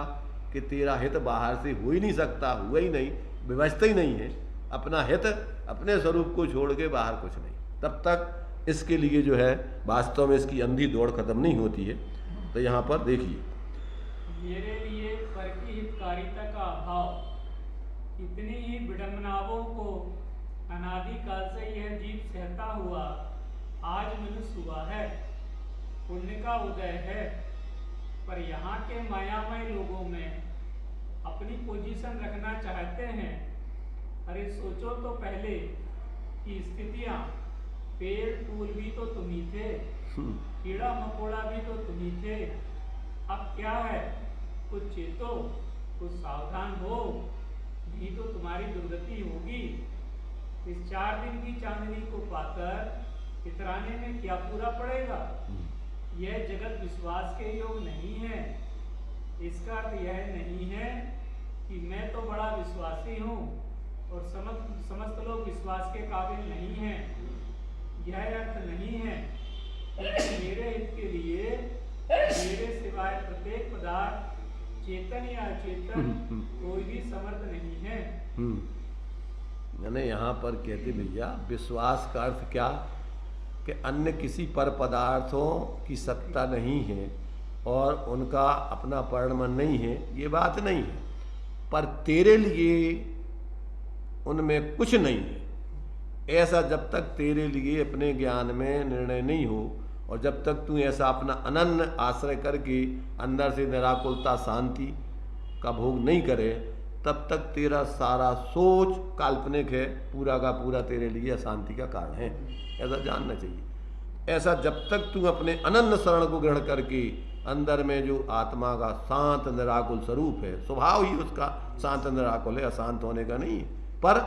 कि तेरा हित बाहर से हो ही नहीं सकता, हुआ ही नहीं, व्यवस्था ही नहीं है, अपना हित अपने स्वरूप को छोड़ के बाहर कुछ नहीं, तब तक इसके लिए जो है वास्तव में इसकी अंधी दौड़ खत्म नहीं होती है। तो यहाँ पर देखिए, मेरे लिए पर की हितकारिता का अभाव, इतनी ही विडम्बनाओं को अनादिकाल से यह जीव सहता हुआ आज मनुष्य हुआ है, पुण्य का उदय है। पर यहाँ के मायामय लोगों में अपनी पोजीशन रखना चाहते हैं। अरे सोचो तो पहले कि स्थितियाँ, पेड़ फूल भी तो तुम ही थे, कीड़ा मकोड़ा भी तो तुम ही थे। अब क्या है, कुछ चेतो, कुछ सावधान हो, नहीं तो तुम्हारी दुर्गति होगी। इस 4 दिन की चांदनी को पाकर इतराने में क्या पूरा पड़ेगा? यह जगत विश्वास के योग नहीं है। इसका अर्थ यह नहीं है कि मैं तो बड़ा विश्वासी हूँ और समस्त लोग विश्वास के काबिल नहीं हैं। यह अर्थ नहीं है कि मेरे हित के लिए मेरे सिवाय प्रत्येक पदार्थ चेतन या अचेतन कोई भी समर्थ नहीं है। मैंने यहाँ पर कहते भैया, विश्वास का अर्थ क्या कि अन्य किसी पर पदार्थों की सत्ता नहीं है और उनका अपना परिणाम नहीं है, ये बात नहीं है। पर तेरे लिए उनमें कुछ नहीं है, ऐसा जब तक तेरे लिए अपने ज्ञान में निर्णय नहीं हो और जब तक तू ऐसा अपना अनन्य आश्रय करके अंदर से निराकुलता शांति का भोग नहीं करे, तब तक तेरा सारा सोच काल्पनिक है, पूरा का पूरा तेरे लिए अशांति का कारण है। ऐसा जानना चाहिए। ऐसा जब तक तू अपने अनन्य शरण को ग्रहण करके अंदर में जो आत्मा का शांत निराकुल स्वरूप है, स्वभाव ही उसका शांत निराकुल है, अशांत होने का नहीं है। पर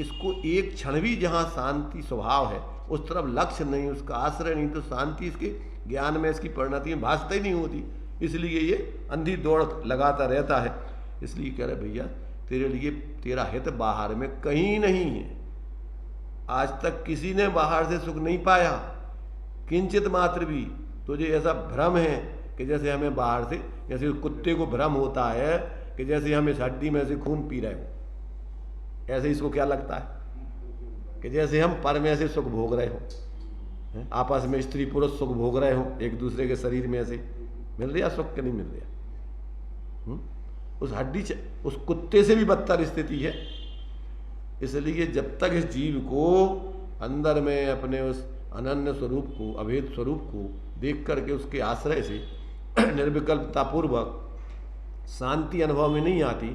इसको एक क्षण भी जहाँ शांति स्वभाव है उस तरफ लक्ष्य नहीं, उसका आश्रय नहीं, तो शांति इसके ज्ञान में इसकी परिणति में भासता ही नहीं होती। इसलिए ये अंधी दौड़ लगाता रहता है। इसलिए कह रहे भैया, तेरे लिए तेरा हित बाहर में कहीं नहीं है। आज तक किसी ने बाहर से सुख नहीं पाया, किंचित मात्र भी। तुझे ऐसा भ्रम है कि जैसे हमें बाहर से, जैसे कुत्ते को भ्रम होता है कि जैसे हम इस हड्डी में से खून पी रहे हो, ऐसे इसको क्या लगता है कि जैसे हम पर में से सुख भोग रहे हो, आपस में स्त्री पुरुष सुख भोग रहे हो, एक दूसरे के शरीर में से मिल रहा सुख के नहीं मिल रहा। उस हड्डी उस कुत्ते से भी बदतर स्थिति है। इसलिए जब तक इस जीव को अंदर में अपने उस अनन्य स्वरूप को, अभेद स्वरूप को देख करके उसके आश्रय से निर्विकल्पतापूर्वक शांति अनुभव में नहीं आती,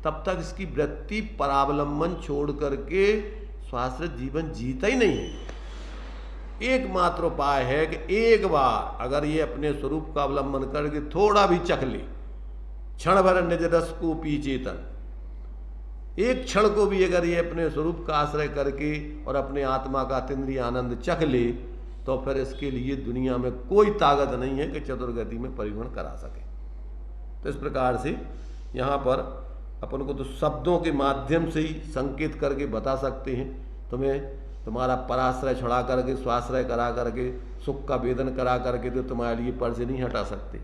तब तक इसकी वृत्ति परावलंबन छोड़ करके स्वाश्रित जीवन जीता ही नहीं है। एकमात्र उपाय है कि एक बार अगर ये अपने स्वरूप का अवलंबन करके थोड़ा भी चख ले, क्षण भर निज रस को पी चेतन, एक क्षण को भी अगर ये अपने स्वरूप का आश्रय करके और अपने आत्मा का अतीन्द्रिय आनंद चख ले, तो फिर इसके लिए दुनिया में कोई ताकत नहीं है कि चतुर्गति में परिवहन करा सके। तो इस प्रकार से यहाँ पर अपन को तो शब्दों के माध्यम से ही संकेत करके बता सकते हैं। तुम्हें तुम्हारा पराश्रय छुड़ा करके, स्वाश्रय करा करके, सुख का वेदन करा करके तो तुम्हारे लिए पर से नहीं हटा सकते।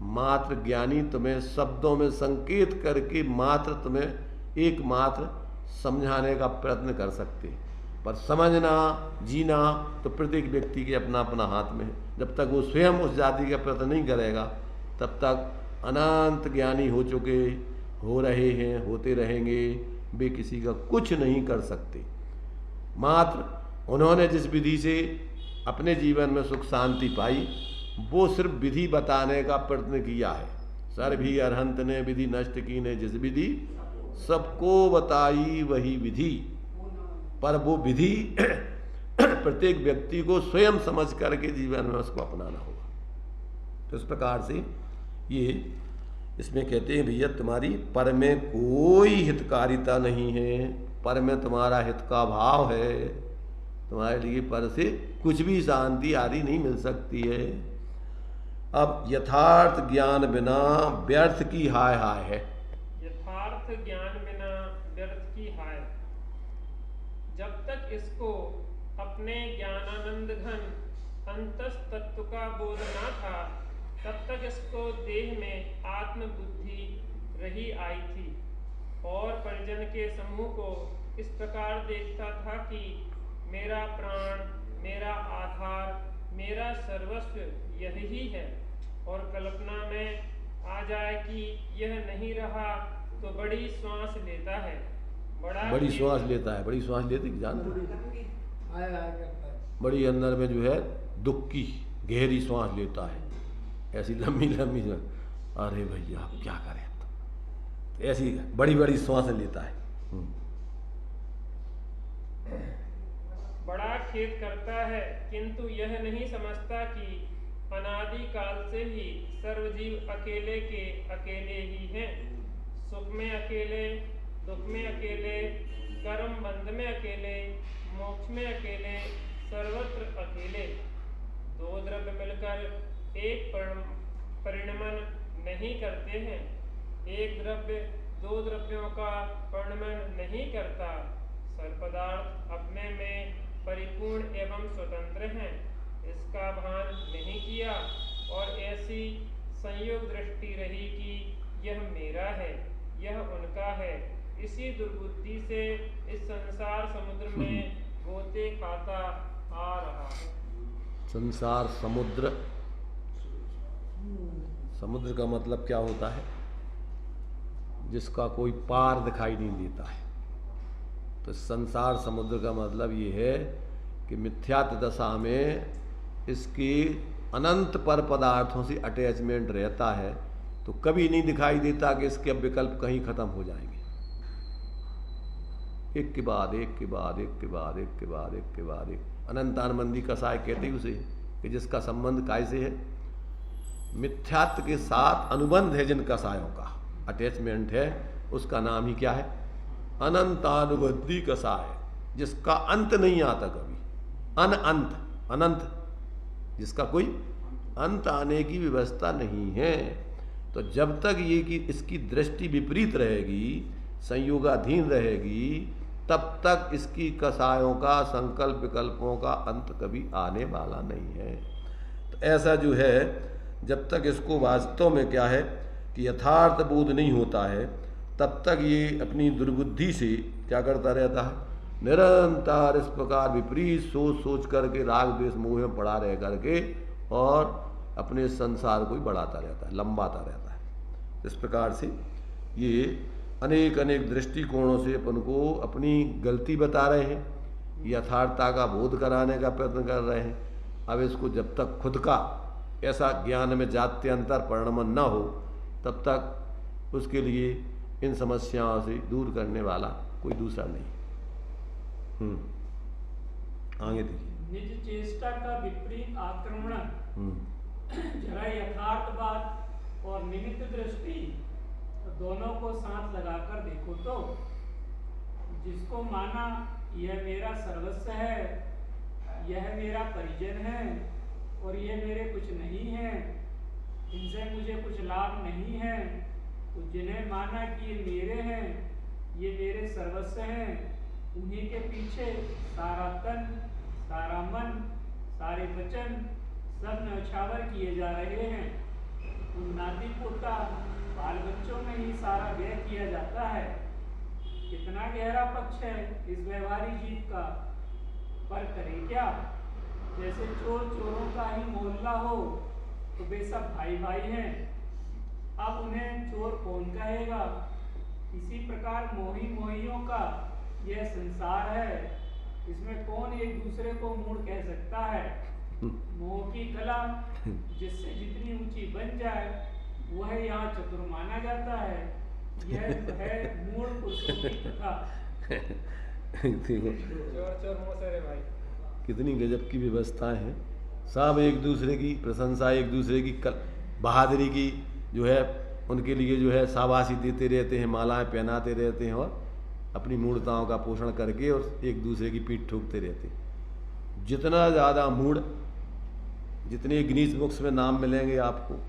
मात्र ज्ञानी तुम्हें शब्दों में संकेत करके मात्र तुम्हें एकमात्र समझाने का प्रयत्न कर सकते, पर समझना जीना तो प्रत्येक व्यक्ति के अपना अपना हाथ में है। जब तक वो स्वयं उस जाति का प्रयत्न नहीं करेगा तब तक अनंत ज्ञानी हो चुके, हो रहे हैं, होते रहेंगे, वे किसी का कुछ नहीं कर सकते। मात्र उन्होंने जिस विधि से अपने जीवन में सुख शांति पाई वो सिर्फ विधि बताने का प्रयत्न किया है। सर भी अरहंत ने विधि नष्ट की ने जिस विधि, सबको बताई वही विधि, पर वो विधि प्रत्येक व्यक्ति को स्वयं समझ करके जीवन में उसको अपनाना होगा। तो इस प्रकार से ये इसमें कहते हैं भैया तुम्हारी पर में कोई हितकारिता नहीं है, पर में तुम्हारा हित का भाव है, तुम्हारे लिए पर से कुछ भी शांति आदि नहीं मिल सकती है। अब यथार्थ ज्ञान बिना व्यर्थ की हाय हाय है। यथार्थ ज्ञान बिना व्यर्थ की हाय। जब तक इसको अपने ज्ञानानंद घन अंतस तत्व का बोध न था तब तक इसको देह में आत्म बुद्धि रही आई थी और परिजन के समूह को इस प्रकार देखता था कि मेरा प्राण, मेरा आधार, मेरा सर्वस्व यही है, और कल्पना में आ जाए कि यह नहीं रहा तो बड़ी श्वास लेता है। बड़ी श्वास लेता है, बड़ी श्वास लेते जानते, बड़ी अंदर में जो है दुख की गहरी श्वास लेता है, ऐसी लंबी लंबी। अरे भैया अब क्या करें, तो ऐसी बड़ी बड़ी श्वास लेता है। बड़ा खेद करता है किंतु यह नहीं समझता कि अनादि काल से ही सर्वजीव अकेले के अकेले ही हैं। सुख में अकेले, दुख में अकेले, कर्म बंध में अकेले, मोक्ष में अकेले, सर्वत्र अकेले। दो द्रव्य मिलकर एक परिणमन नहीं करते हैं, एक द्रव्य दो द्रव्यों का परिणमन नहीं करता। सर्वपदार्थ अपने में परिपूर्ण एवं स्वतंत्र हैं, इसका भान नहीं किया और ऐसी संयोग दृष्टि रही कि यह मेरा है, यह उनका है। इसी दुर्बुद्धि से इस संसार समुद्र में गोते खाता आ रहा है। संसार समुद्र, समुद्र का मतलब क्या होता है? जिसका कोई पार दिखाई नहीं देता है। तो संसार समुद्र का मतलब ये है कि मिथ्यात्व दशा में इसकी अनंत पर पदार्थों से अटैचमेंट रहता है, तो कभी नहीं दिखाई देता कि इसके अब विकल्प कहीं खत्म हो जाएंगे। एक के बाद एक के बाद एक के बाद एक के बाद एक के बाद एक अनंतानंदी कसाय कहते उसे, कि जिसका संबंध काय से है? मिथ्यात्व के साथ अनुबंध है, जिन कसायों का अटैचमेंट है, उसका नाम ही क्या है? अनंतानुबद्धि कसाय, जिसका अंत नहीं आता कभी। अनंत, अनंत जिसका कोई अंत आने की व्यवस्था नहीं है। तो जब तक ये कि इसकी दृष्टि विपरीत रहेगी, संयोगाधीन रहेगी, तब तक इसकी कसायों का, संकल्प विकल्पों का अंत कभी आने वाला नहीं है। तो ऐसा जो है, जब तक इसको वास्तव में क्या है कि यथार्थ बोध नहीं होता है, तब तक ये अपनी दुर्बुद्धि से क्या करता रहता है? निरंतर इस प्रकार विपरीत सोच सोच करके राग द्वेष मोह में पड़ा रह करके और अपने संसार को ही बढ़ाता रहता है, लंबाता रहता है। इस प्रकार से ये अनेक अनेक दृष्टिकोणों से अपन को अपनी गलती बता रहे हैं, यथार्थता का बोध कराने का प्रयत्न कर रहे हैं। अब इसको जब तक खुद का ऐसा ज्ञान में जात्यंतर परिणमन न हो, तब तक उसके लिए इन समस्याओं से दूर करने वाला कोई दूसरा नहीं। आगे देखिए। निज चेष्टा का विपरीत आक्रमण, जरा यथार्थवाद और निमित्त दृष्टि दोनों को साथ लगाकर देखो तो जिसको माना यह मेरा सर्वस्व है, यह मेरा परिजन है और ये मेरे कुछ नहीं है, इनसे मुझे कुछ लाभ नहीं है, तो जिन्हें माना कि ये मेरे हैं, ये मेरे सर्वस्व हैं, उन्हीं के पीछे सारा तन, सारा मन, सारे वचन सब न्यौछावर किए जा रहे हैं। उन नाती पोता बाल बच्चों में ही सारा व्यय किया जाता है। कितना गहरा पक्ष है इस व्यवहारिक जीव का, पर करे क्या? जैसे चोर चोरों का ही मोहल्ला हो तो वे सब भाई भाई हैं। अब उन्हें चोर कौन कहेगा? इसी प्रकार मोही मोहियों का यह संसार है। इसमें कौन एक दूसरे को मूढ़ कह सकता है? मोह की कला जिससे जितनी ऊंची बन जाए वह यहाँ चतुर माना जाता है। यह है मूढ़ पुरुषों की कथा। देखो चोर चोर मुँह से रे भाई। कितनी गजब की व्यवस्थाएं हैं। सब एक दूसरे की प्रशंसा, एक दूसरे की बहादुरी की जो है उनके लिए जो है शाबाशी देते रहते हैं, मालाएं पहनाते रहते हैं और अपनी मूढ़ताओं का पोषण करके और एक दूसरे की पीठ ठोकते रहते हैं। जितना ज़्यादा मूढ़, जितने गिनीज बुक्स में नाम मिलेंगे आपको,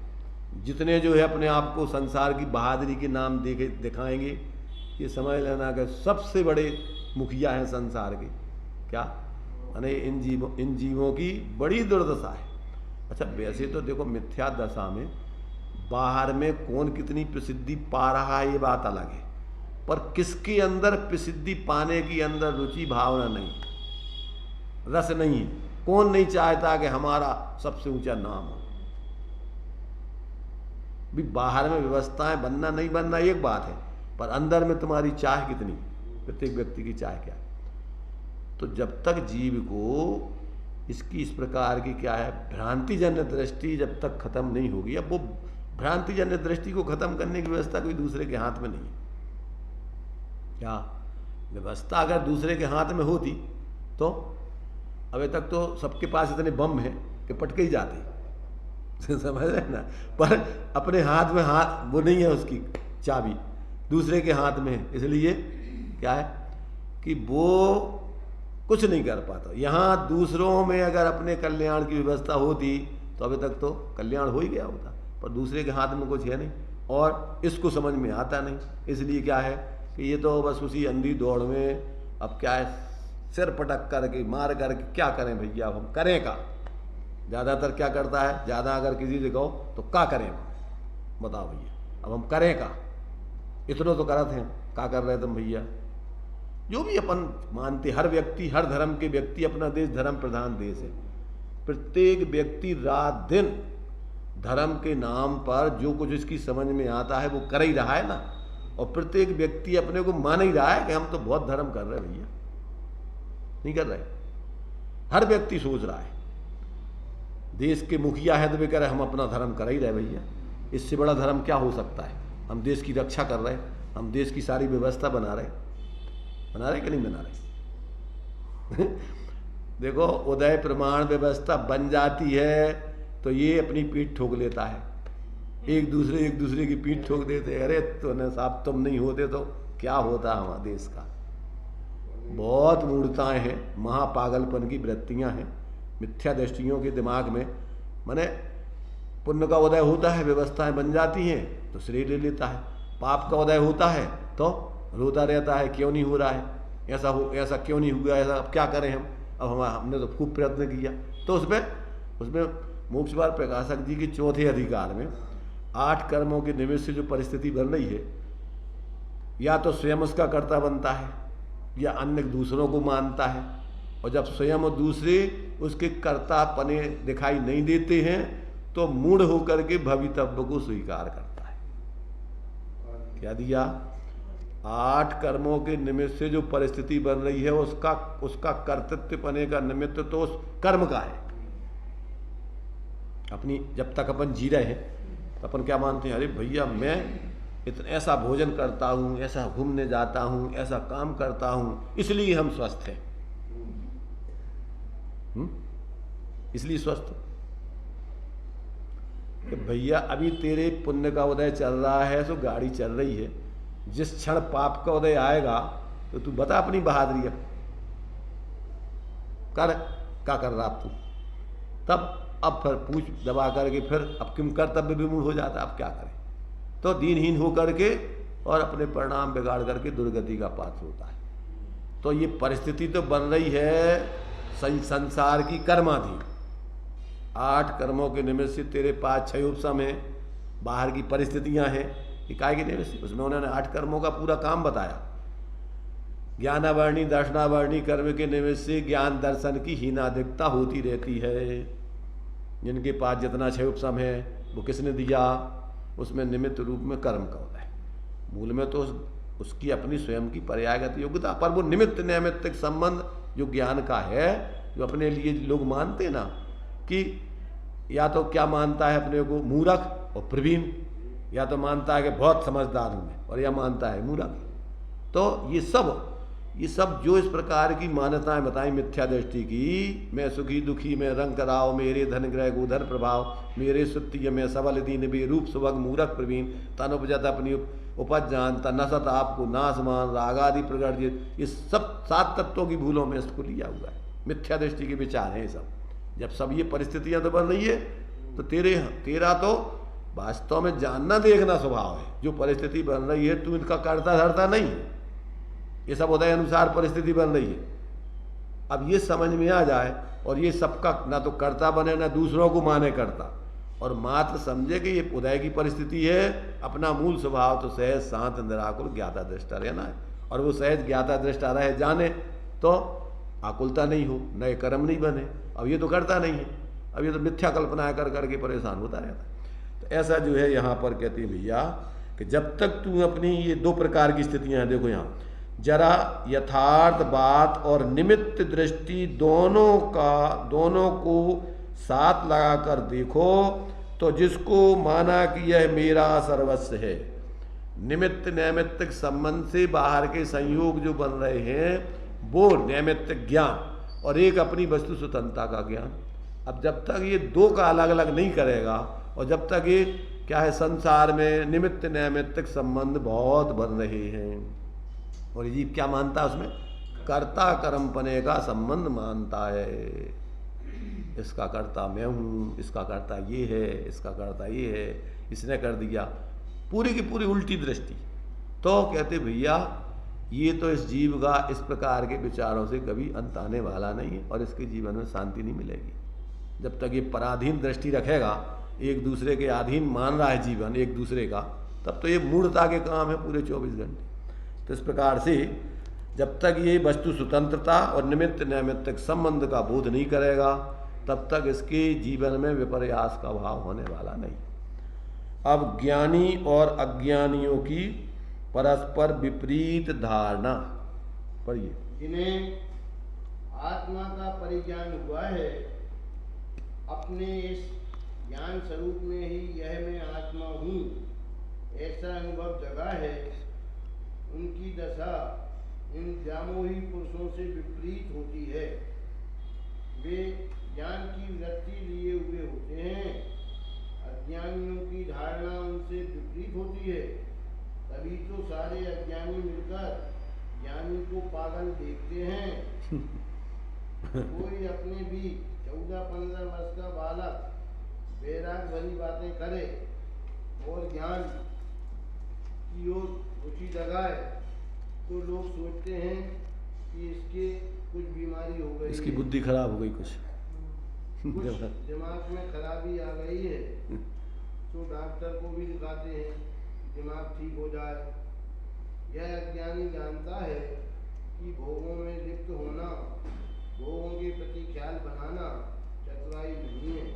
जितने जो है अपने आप को संसार की बहादुरी के नाम दिखाएंगे, ये समझ लेना कि सबसे बड़े मुखिया हैं संसार के। क्या यानी इन जीवों की बड़ी दुर्दशा है। अच्छा, वैसे तो देखो मिथ्या दशा में बाहर में कौन कितनी प्रसिद्धि पा रहा है ये बात अलग है, पर किसके अंदर प्रसिद्धि पाने की अंदर रुचि भावना नहीं, रस नहीं है। कौन नहीं चाहता कि हमारा सबसे ऊंचा नाम हो? भी बाहर में व्यवस्थाएं बनना नहीं बनना एक बात है, पर अंदर में तुम्हारी चाह कितनी, प्रत्येक व्यक्ति की चाह क्या है? तो जब तक जीव को इसकी इस प्रकार की क्या है भ्रांतिजन्य दृष्टि जब तक खत्म नहीं होगी, अब वो भ्रांतिजन्य दृष्टि को खत्म करने की व्यवस्था कोई दूसरे के हाथ में नहीं है। क्या व्यवस्था अगर दूसरे के हाथ में होती तो अभी तक तो सबके पास इतने बम हैं कि पटके ही जाते समझ रहे ना, पर अपने हाथ में हाथ वो नहीं है, उसकी चाबी दूसरे के हाथ में है। इसलिए क्या है कि वो कुछ नहीं कर पाता। यहाँ दूसरों में अगर अपने कल्याण की व्यवस्था होती तो अभी तक तो कल्याण हो ही गया होता, पर दूसरे के हाथ में कुछ है नहीं और इसको समझ में आता नहीं। इसलिए क्या है कि ये तो बस उसी अंधी दौड़ में अब क्या है सिर पटक करके मार करके क्या करें भैया, अब हम करें का। ज़्यादातर क्या करता है, ज़्यादा अगर किसी से कहो तो क्या करें, बताओ भैया अब हम करें का, इतना तो करत हैं, क्या कर रहे तुम भैया। जो भी अपन मानते, हर व्यक्ति, हर धर्म के व्यक्ति, अपना देश धर्म प्रधान देश है। प्रत्येक व्यक्ति रात दिन धर्म के नाम पर जो कुछ इसकी समझ में आता है वो कर ही रहा है ना, और प्रत्येक व्यक्ति अपने को मान ही रहा है कि हम तो बहुत धर्म कर रहे हैं भैया। नहीं कर रहे, हर व्यक्ति सोच रहा है। देश के मुखिया है तो वे कह रहे हम अपना धर्म कर ही रहे भैया, इससे बड़ा धर्म क्या हो सकता है। हम देश की रक्षा कर रहे हैं, हम देश की सारी व्यवस्था बना रहे कि नहीं बना रहे देखो उदय प्रमाण व्यवस्था बन जाती है तो ये अपनी पीठ ठोक लेता है, एक दूसरे की पीठ ठोक देते हैं। अरे तो न साहब तुम नहीं होते तो क्या होता हमारा देश का। बहुत मूर्ताएं हैं, महापागलपन की वृत्तियां हैं, मिथ्या दृष्टियों के दिमाग में। माने पुण्य का उदय होता है, व्यवस्थाएं बन जाती हैं तो श्रेय ले लेता है, पाप का उदय होता है तो रोता रहता है क्यों नहीं हो रहा है, ऐसा क्यों नहीं हुआ, ऐसा अब क्या करें हम, अब हमने तो खूब प्रयत्न किया। तो उसमें मोक्षपाल प्रकाशक जी के चौथे अधिकार में 8 कर्मों के निमित्त से जो परिस्थिति बन रही है, या तो स्वयं उसका कर्ता बनता है या अन्य दूसरों को मानता है, और जब स्वयं और दूसरे उसके कर्ता पने दिखाई नहीं देते हैं तो मूढ़ होकर के भवितव्य को स्वीकार करता है। क्या दिया, 8 कर्मों के निमित्त से जो परिस्थिति बन रही है उसका कर्तृत्व पने का निमित्त तो उस कर्म का है। अपनी जब तक अपन जी रहे हैं तो अपन क्या मानते हैं, अरे भैया मैं इतना ऐसा भोजन करता हूँ, ऐसा घूमने जाता हूँ, ऐसा काम करता हूँ, इसलिए हम स्वस्थ हैं, इसलिए स्वस्थ। कि भैया अभी तेरे पुण्य का उदय चल रहा है तो गाड़ी चल रही है, जिस क्षण पाप का उदय आएगा तो तू बता अपनी बहादुरी क्या कर रहा तू, तब अब फिर पूछ दबा करके फिर अब किम कर्तव्य विमूढ़ हो जाता, अब क्या करें। तो दीनहीन हो करके और अपने परिणाम बिगाड़ करके दुर्गति का पात्र होता है। तो ये परिस्थिति तो बन रही है संसार की कर्माधीन। 8 कर्मों के निमित्त से तेरे पास 6 उपसम हैं, बाहर की परिस्थितियां हैं, इकाई के निमित्त से उसमें उन्होंने 8 कर्मों का पूरा काम बताया। ज्ञानावर्णी दर्शनावर्णी कर्म के निमित्त से ज्ञान दर्शन की हीनाधिकता होती रहती है। जिनके पास जितना 6 उपसम है वो किसने दिया, उसमें निमित्त रूप में कर्म का होता है। मूल में तो उसकी अपनी स्वयं की पर्यायगत योग्यता, पर वो निमित्त नैमित्तिक संबंध जो ज्ञान का है, जो अपने लिए लोग मानते हैं ना कि या तो क्या मानता है अपने को मूर्ख और प्रवीण, या तो मानता है कि बहुत समझदार हूँ मैं, और या मानता है मूर्ख। तो ये सब जो इस प्रकार की मान्यताएं बताई मिथ्या दृष्टि की, मैं सुखी दुखी में रंग कराओ, मेरे धन ग्रह गोधन प्रभाव, मेरे सुत्य में सबल दीन बे रूप सुभग मूरख प्रवीण, तन उपजत अपनी उपज जानता नसत आपको नासमान रागादि प्रगट, ये सब 7 तत्वों की भूलों में इसको लिया हुआ है। मिथ्या दृष्टि के विचार हैं सब। जब सब ये परिस्थितियां तो बन रही है तो तेरा तो वास्तव में जानना देखना स्वभाव है। जो परिस्थिति बन रही है तू इनका करता धरता नहीं है, ये सब उदय अनुसार परिस्थिति बन रही है। अब ये समझ में आ जाए और ये सबका ना तो कर्ता बने ना दूसरों को माने करता, और मात्र समझे कि ये उदय की परिस्थिति है, अपना मूल स्वभाव तो सहज शांत निराकुल ज्ञाता दृष्टा रहना है। और वो सहज ज्ञाता दृष्टा रहे जाने तो आकुलता नहीं हो, नए कर्म नहीं बने। अब ये तो करता नहीं है, अब ये तो मिथ्या कल्पनाएं कर करके परेशान होता रहता है। तो ऐसा जो है यहाँ पर कहते हैं भैया कि जब तक तू अपनी ये 2 प्रकार की स्थितियां हैं, देखो यहाँ जरा यथार्थ बात और निमित्त दृष्टि दोनों को साथ लगाकर देखो तो जिसको माना कि यह मेरा सर्वस्व है, निमित्त नैमित्तिक संबंध से बाहर के संयोग जो बन रहे हैं वो नैमित्तिक ज्ञान, और एक अपनी वस्तु स्वतंत्रता का ज्ञान। अब जब तक ये 2 का अलग अलग नहीं करेगा, और जब तक ये क्या है संसार में निमित्त नैमित्तिक संबंध बहुत बन रहे हैं, और ये जीव क्या मानता है उसमें कर्ता कर्मपने का संबंध मानता है। इसका कर्ता मैं हूँ, इसका कर्ता ये है, इसका कर्ता ये है, इसने कर दिया, पूरी की पूरी उल्टी दृष्टि। तो कहते भैया ये तो इस जीव का इस प्रकार के विचारों से कभी अंत आने वाला नहीं है, और इसके जीवन में शांति नहीं मिलेगी। जब तक ये पराधीन दृष्टि रखेगा, एक दूसरे के अधीन मान रहा है जीवन एक दूसरे का, तब तो ये मूढ़ता के काम है पूरे 24 घंटे। तो इस प्रकार से जब तक ये वस्तु स्वतंत्रता और निमित्त नैमित्तिक संबंध का बोध नहीं करेगा, तब तक इसके जीवन में विपर्यास का भाव होने वाला नहीं। अब ज्ञानी और अज्ञानियों की परस्पर विपरीत धारणा पढ़िए। जिन्हें आत्मा का परिज्ञान हुआ है, अपने इस ज्ञान स्वरूप में ही यह मैं आत्मा हूँ ऐसा अनुभव जगा है, उनकी दशा इन व्यामोही पुरुषों से विपरीत होती है। वे ज्ञान की वृत्ति लिए हुए होते हैं, अज्ञानियों की धारणा उनसे विपरीत होती है। तभी तो सारे अज्ञानी मिलकर ज्ञानी को पागल देखते हैं। कोई अपने भी 14-15 वर्ष का बालक वैराग भरी बातें करे और ज्ञान की ओर रुचि जगाए तो लोग सोचते हैं कि इसके कुछ बीमारी हो गई, इसकी बुद्धि खराब हो गई, कुछ दिमाग में खराबी आ गई है। तो डॉक्टर को भी दिखाते हैं दिमाग ठीक हो जाए। यह अज्ञानी जानता है कि भोगों में लिप्त होना, भोगों के प्रति ख्याल बनाना चतुराई नहीं है।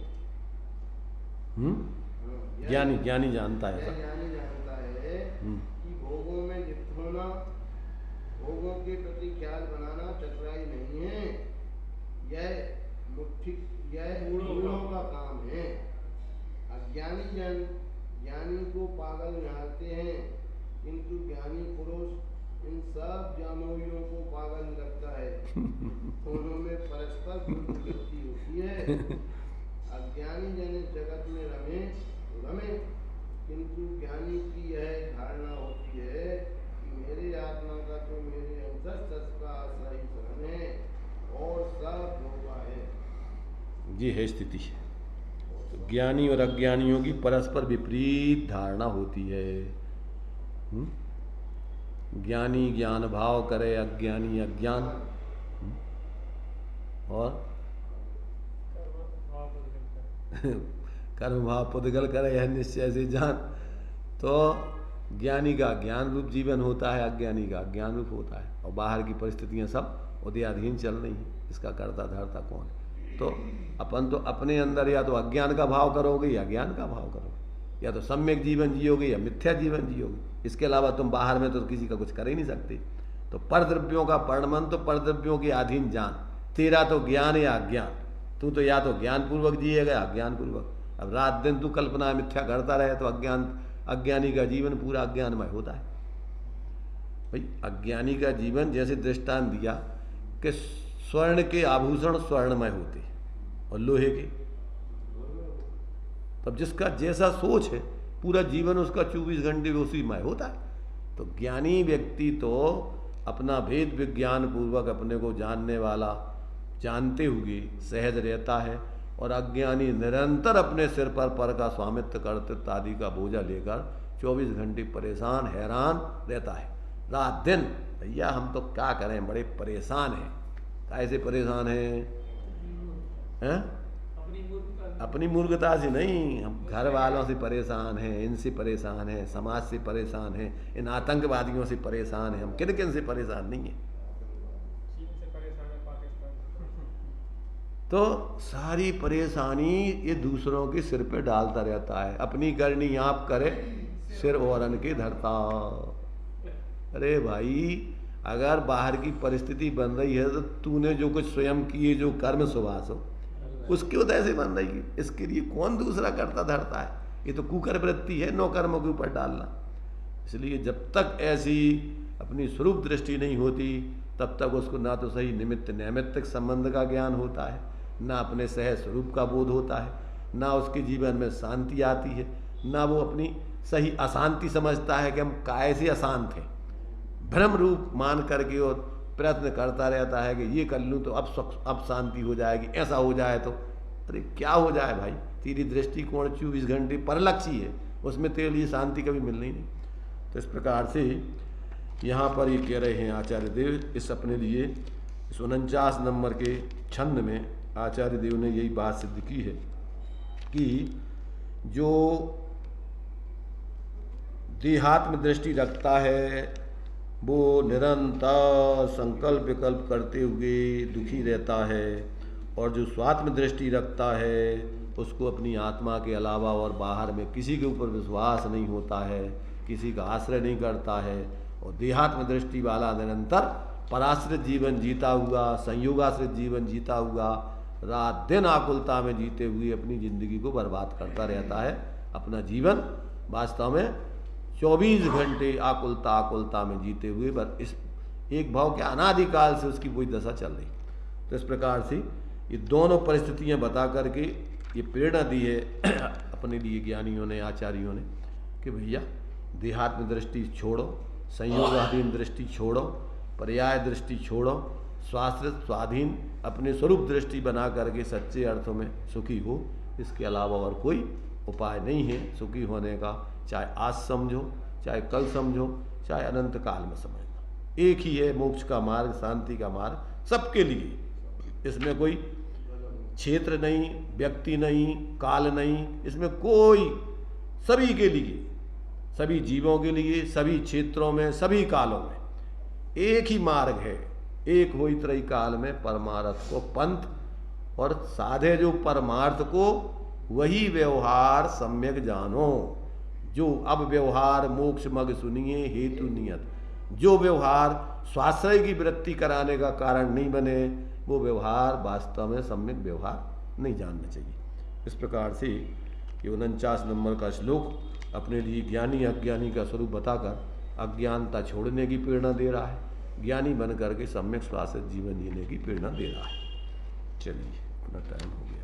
ज्ञानी जानता है ऐसा। ज्ञानी जानता है कि भोगों में लिप्त होना, भोगों के प्रति ख्याल बनाना चतुराई नहीं है। यह मूढ़ों का काम है। अज्ञानी जन ज्ञानी को पागल निहारते हैं, किंतु ज्ञानी पुरुष इन सब ज्ञानोइयों को पागल लगता है। दोनों में परस्पर विरोधी होती है। अज्ञानी जन इस जगत में रमे, किंतु ज्ञानी की यह धारणा होती है कि मेरे आत्मा का तो मेरे अंतस का आश्रय शरण है और सब धोखा है। ये है स्थिति। तो ज्ञानी और अज्ञानियों की परस्पर विपरीत धारणा होती है। ज्ञानी ज्ञान भाव करे, अज्ञानी अज्ञान, और कर्म भाव पुद्गल करे यह निश्चय से जान। तो ज्ञानी का ज्ञान रूप जीवन होता है, अज्ञानी का अज्ञान रूप होता है, और बाहर की परिस्थितियां सब उदयाधीन चल रही हैं, इसका कर्ता धर्ता कौन है? तो अपन तो अपने अंदर या तो अज्ञान का भाव करोगे या ज्ञान का भाव करोगे, या तो सम्यक जीवन जियोगे या मिथ्या जीवन जियोगे। इसके अलावा तुम बाहर में तो किसी का कुछ कर ही नहीं सकते। तो परद्रव्यों का परमन तो परद्रव्यों के अधीन जान, तेरा तो ज्ञान या अज्ञान, तू तो या तो ज्ञान पूर्वक जिएगा या अज्ञान पूर्वक। अब रात दिन तू कल्पना मिथ्या करता रहे तो अज्ञानी का जीवन पूरा अज्ञानमय होता है। भाई अज्ञानी का जीवन जैसे दृष्टांत दिया कि स्वर्ण के आभूषण स्वर्णमय होते हैं और लोहे के, तब जिसका जैसा सोच है पूरा जीवन उसका 24 घंटे उसी मय होता है। तो ज्ञानी व्यक्ति तो अपना भेद विज्ञान पूर्वक अपने को जानने वाला, जानते हुए सहज रहता है, और अज्ञानी निरंतर अपने सिर पर का स्वामित्व कर्तृत्व आदि का बोझा लेकर 24 घंटे परेशान हैरान रहता है रात दिन। भैया हम तो क्या करें, बड़े परेशान हैं। कैसे परेशान हैं? अपनी मूर्खता से नहीं, हम घर वालों से परेशान हैं, इनसे परेशान हैं, समाज से परेशान हैं, इन आतंकवादियों से परेशान हैं। हम किन किन से परेशान नहीं हैं। तो सारी परेशानी ये दूसरों के सिर पे डालता रहता है। अपनी करनी आप करे, सिर औरन के धरता। अरे भाई अगर बाहर की परिस्थिति बन रही है तो तूने जो कुछ स्वयं किए, जो कर्म सुभाष हो, उसकी वजह ऐसे बन रही है। इसके लिए कौन दूसरा करता धरता है? ये तो कुकर वृत्ति है, नौ कर्मों के ऊपर डालना। इसलिए जब तक ऐसी अपनी स्वरूप दृष्टि नहीं होती तब तक उसको ना तो सही निमित्त नैमित्तिक संबंध का ज्ञान होता है, ना अपने सह स्वरूप का बोध होता है, ना उसके जीवन में शांति आती है, ना वो अपनी सही अशांति समझता है कि हम काय से अशांत हैं। भ्रम रूप मान करके और प्रयत्न करता रहता है कि ये कर लूँ तो अब शांति हो जाएगी, ऐसा हो जाए तो। अरे क्या हो जाए भाई, तेरी दृष्टिकोण 24 घंटे परलक्षी है, उसमें तेरे लिए शांति कभी मिलनी नहीं। तो इस प्रकार से यहाँ पर ये कह रहे हैं आचार्य देव, इस अपने लिए इस 49 नंबर के छंद में आचार्य देव ने यही बात सिद्ध की है कि जो देहात्म दृष्टि रखता है वो निरंतर संकल्प विकल्प करते हुए दुखी रहता है, और जो स्वात्म दृष्टि रखता है उसको अपनी आत्मा के अलावा और बाहर में किसी के ऊपर विश्वास नहीं होता है, किसी का आश्रय नहीं करता है। और देहात्म दृष्टि वाला निरंतर पराश्रित जीवन जीता हुआ, संयोगाश्रित जीवन जीता हुआ, रात दिन आकुलता में जीते हुए अपनी जिंदगी को बर्बाद करता रहता है। अपना जीवन वास्तव में 24 घंटे आकुलता में जीते हुए इस एक भाव के अनादिकाल से उसकी वही दशा चल रही। तो इस प्रकार से ये दोनों परिस्थितियां बता करके ये प्रेरणा दी है अपने लिए ज्ञानियों ने, आचार्यों ने, कि भैया देहात्म दृष्टि छोड़ो, संयोगाधीन दृष्टि छोड़ो, पर्याय दृष्टि छोड़ो, स्वाश्रित स्वाधीन अपने स्वरूप दृष्टि बना करके सच्चे अर्थों में सुखी हो। इसके अलावा और कोई उपाय नहीं है सुखी होने का। चाहे आज समझो, चाहे कल समझो, चाहे अनंत काल में समझना, एक ही है मोक्ष का मार्ग, शांति का मार्ग सबके लिए। इसमें कोई क्षेत्र नहीं, व्यक्ति नहीं, काल नहीं, इसमें कोई, सभी के लिए, सभी जीवों के लिए, सभी क्षेत्रों में, सभी कालों में एक ही मार्ग है। एक होई त्रयी काल में परमार्थ को पंथ, और साधे जो परमार्थ को वही व्यवहार सम्यक जानो। जो अब व्यवहार मोक्ष मग सुनिए हेतु नियत, जो व्यवहार स्वाश्रय की वृत्ति कराने का कारण नहीं बने वो व्यवहार वास्तव में सम्यक व्यवहार नहीं जानना चाहिए। इस प्रकार से ये 49 नंबर का श्लोक अपने लिए ज्ञानी अज्ञानी का स्वरूप बताकर अज्ञानता छोड़ने की प्रेरणा दे रहा है, ज्ञानी बन करके सम्यक शाश्वत जीवन जीने की प्रेरणा दे रहा है। चलिए अपना टाइम हो गया।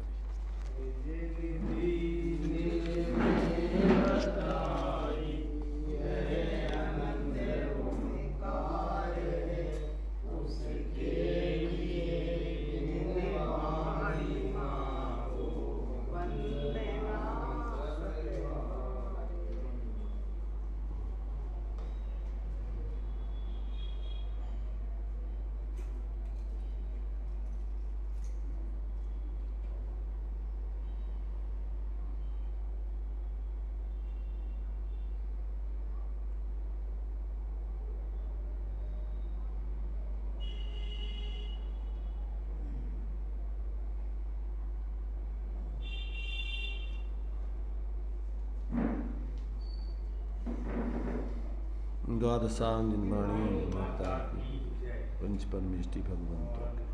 द्वादशांग निर्माणी माता की पंच परमेष्टि भगवंतों की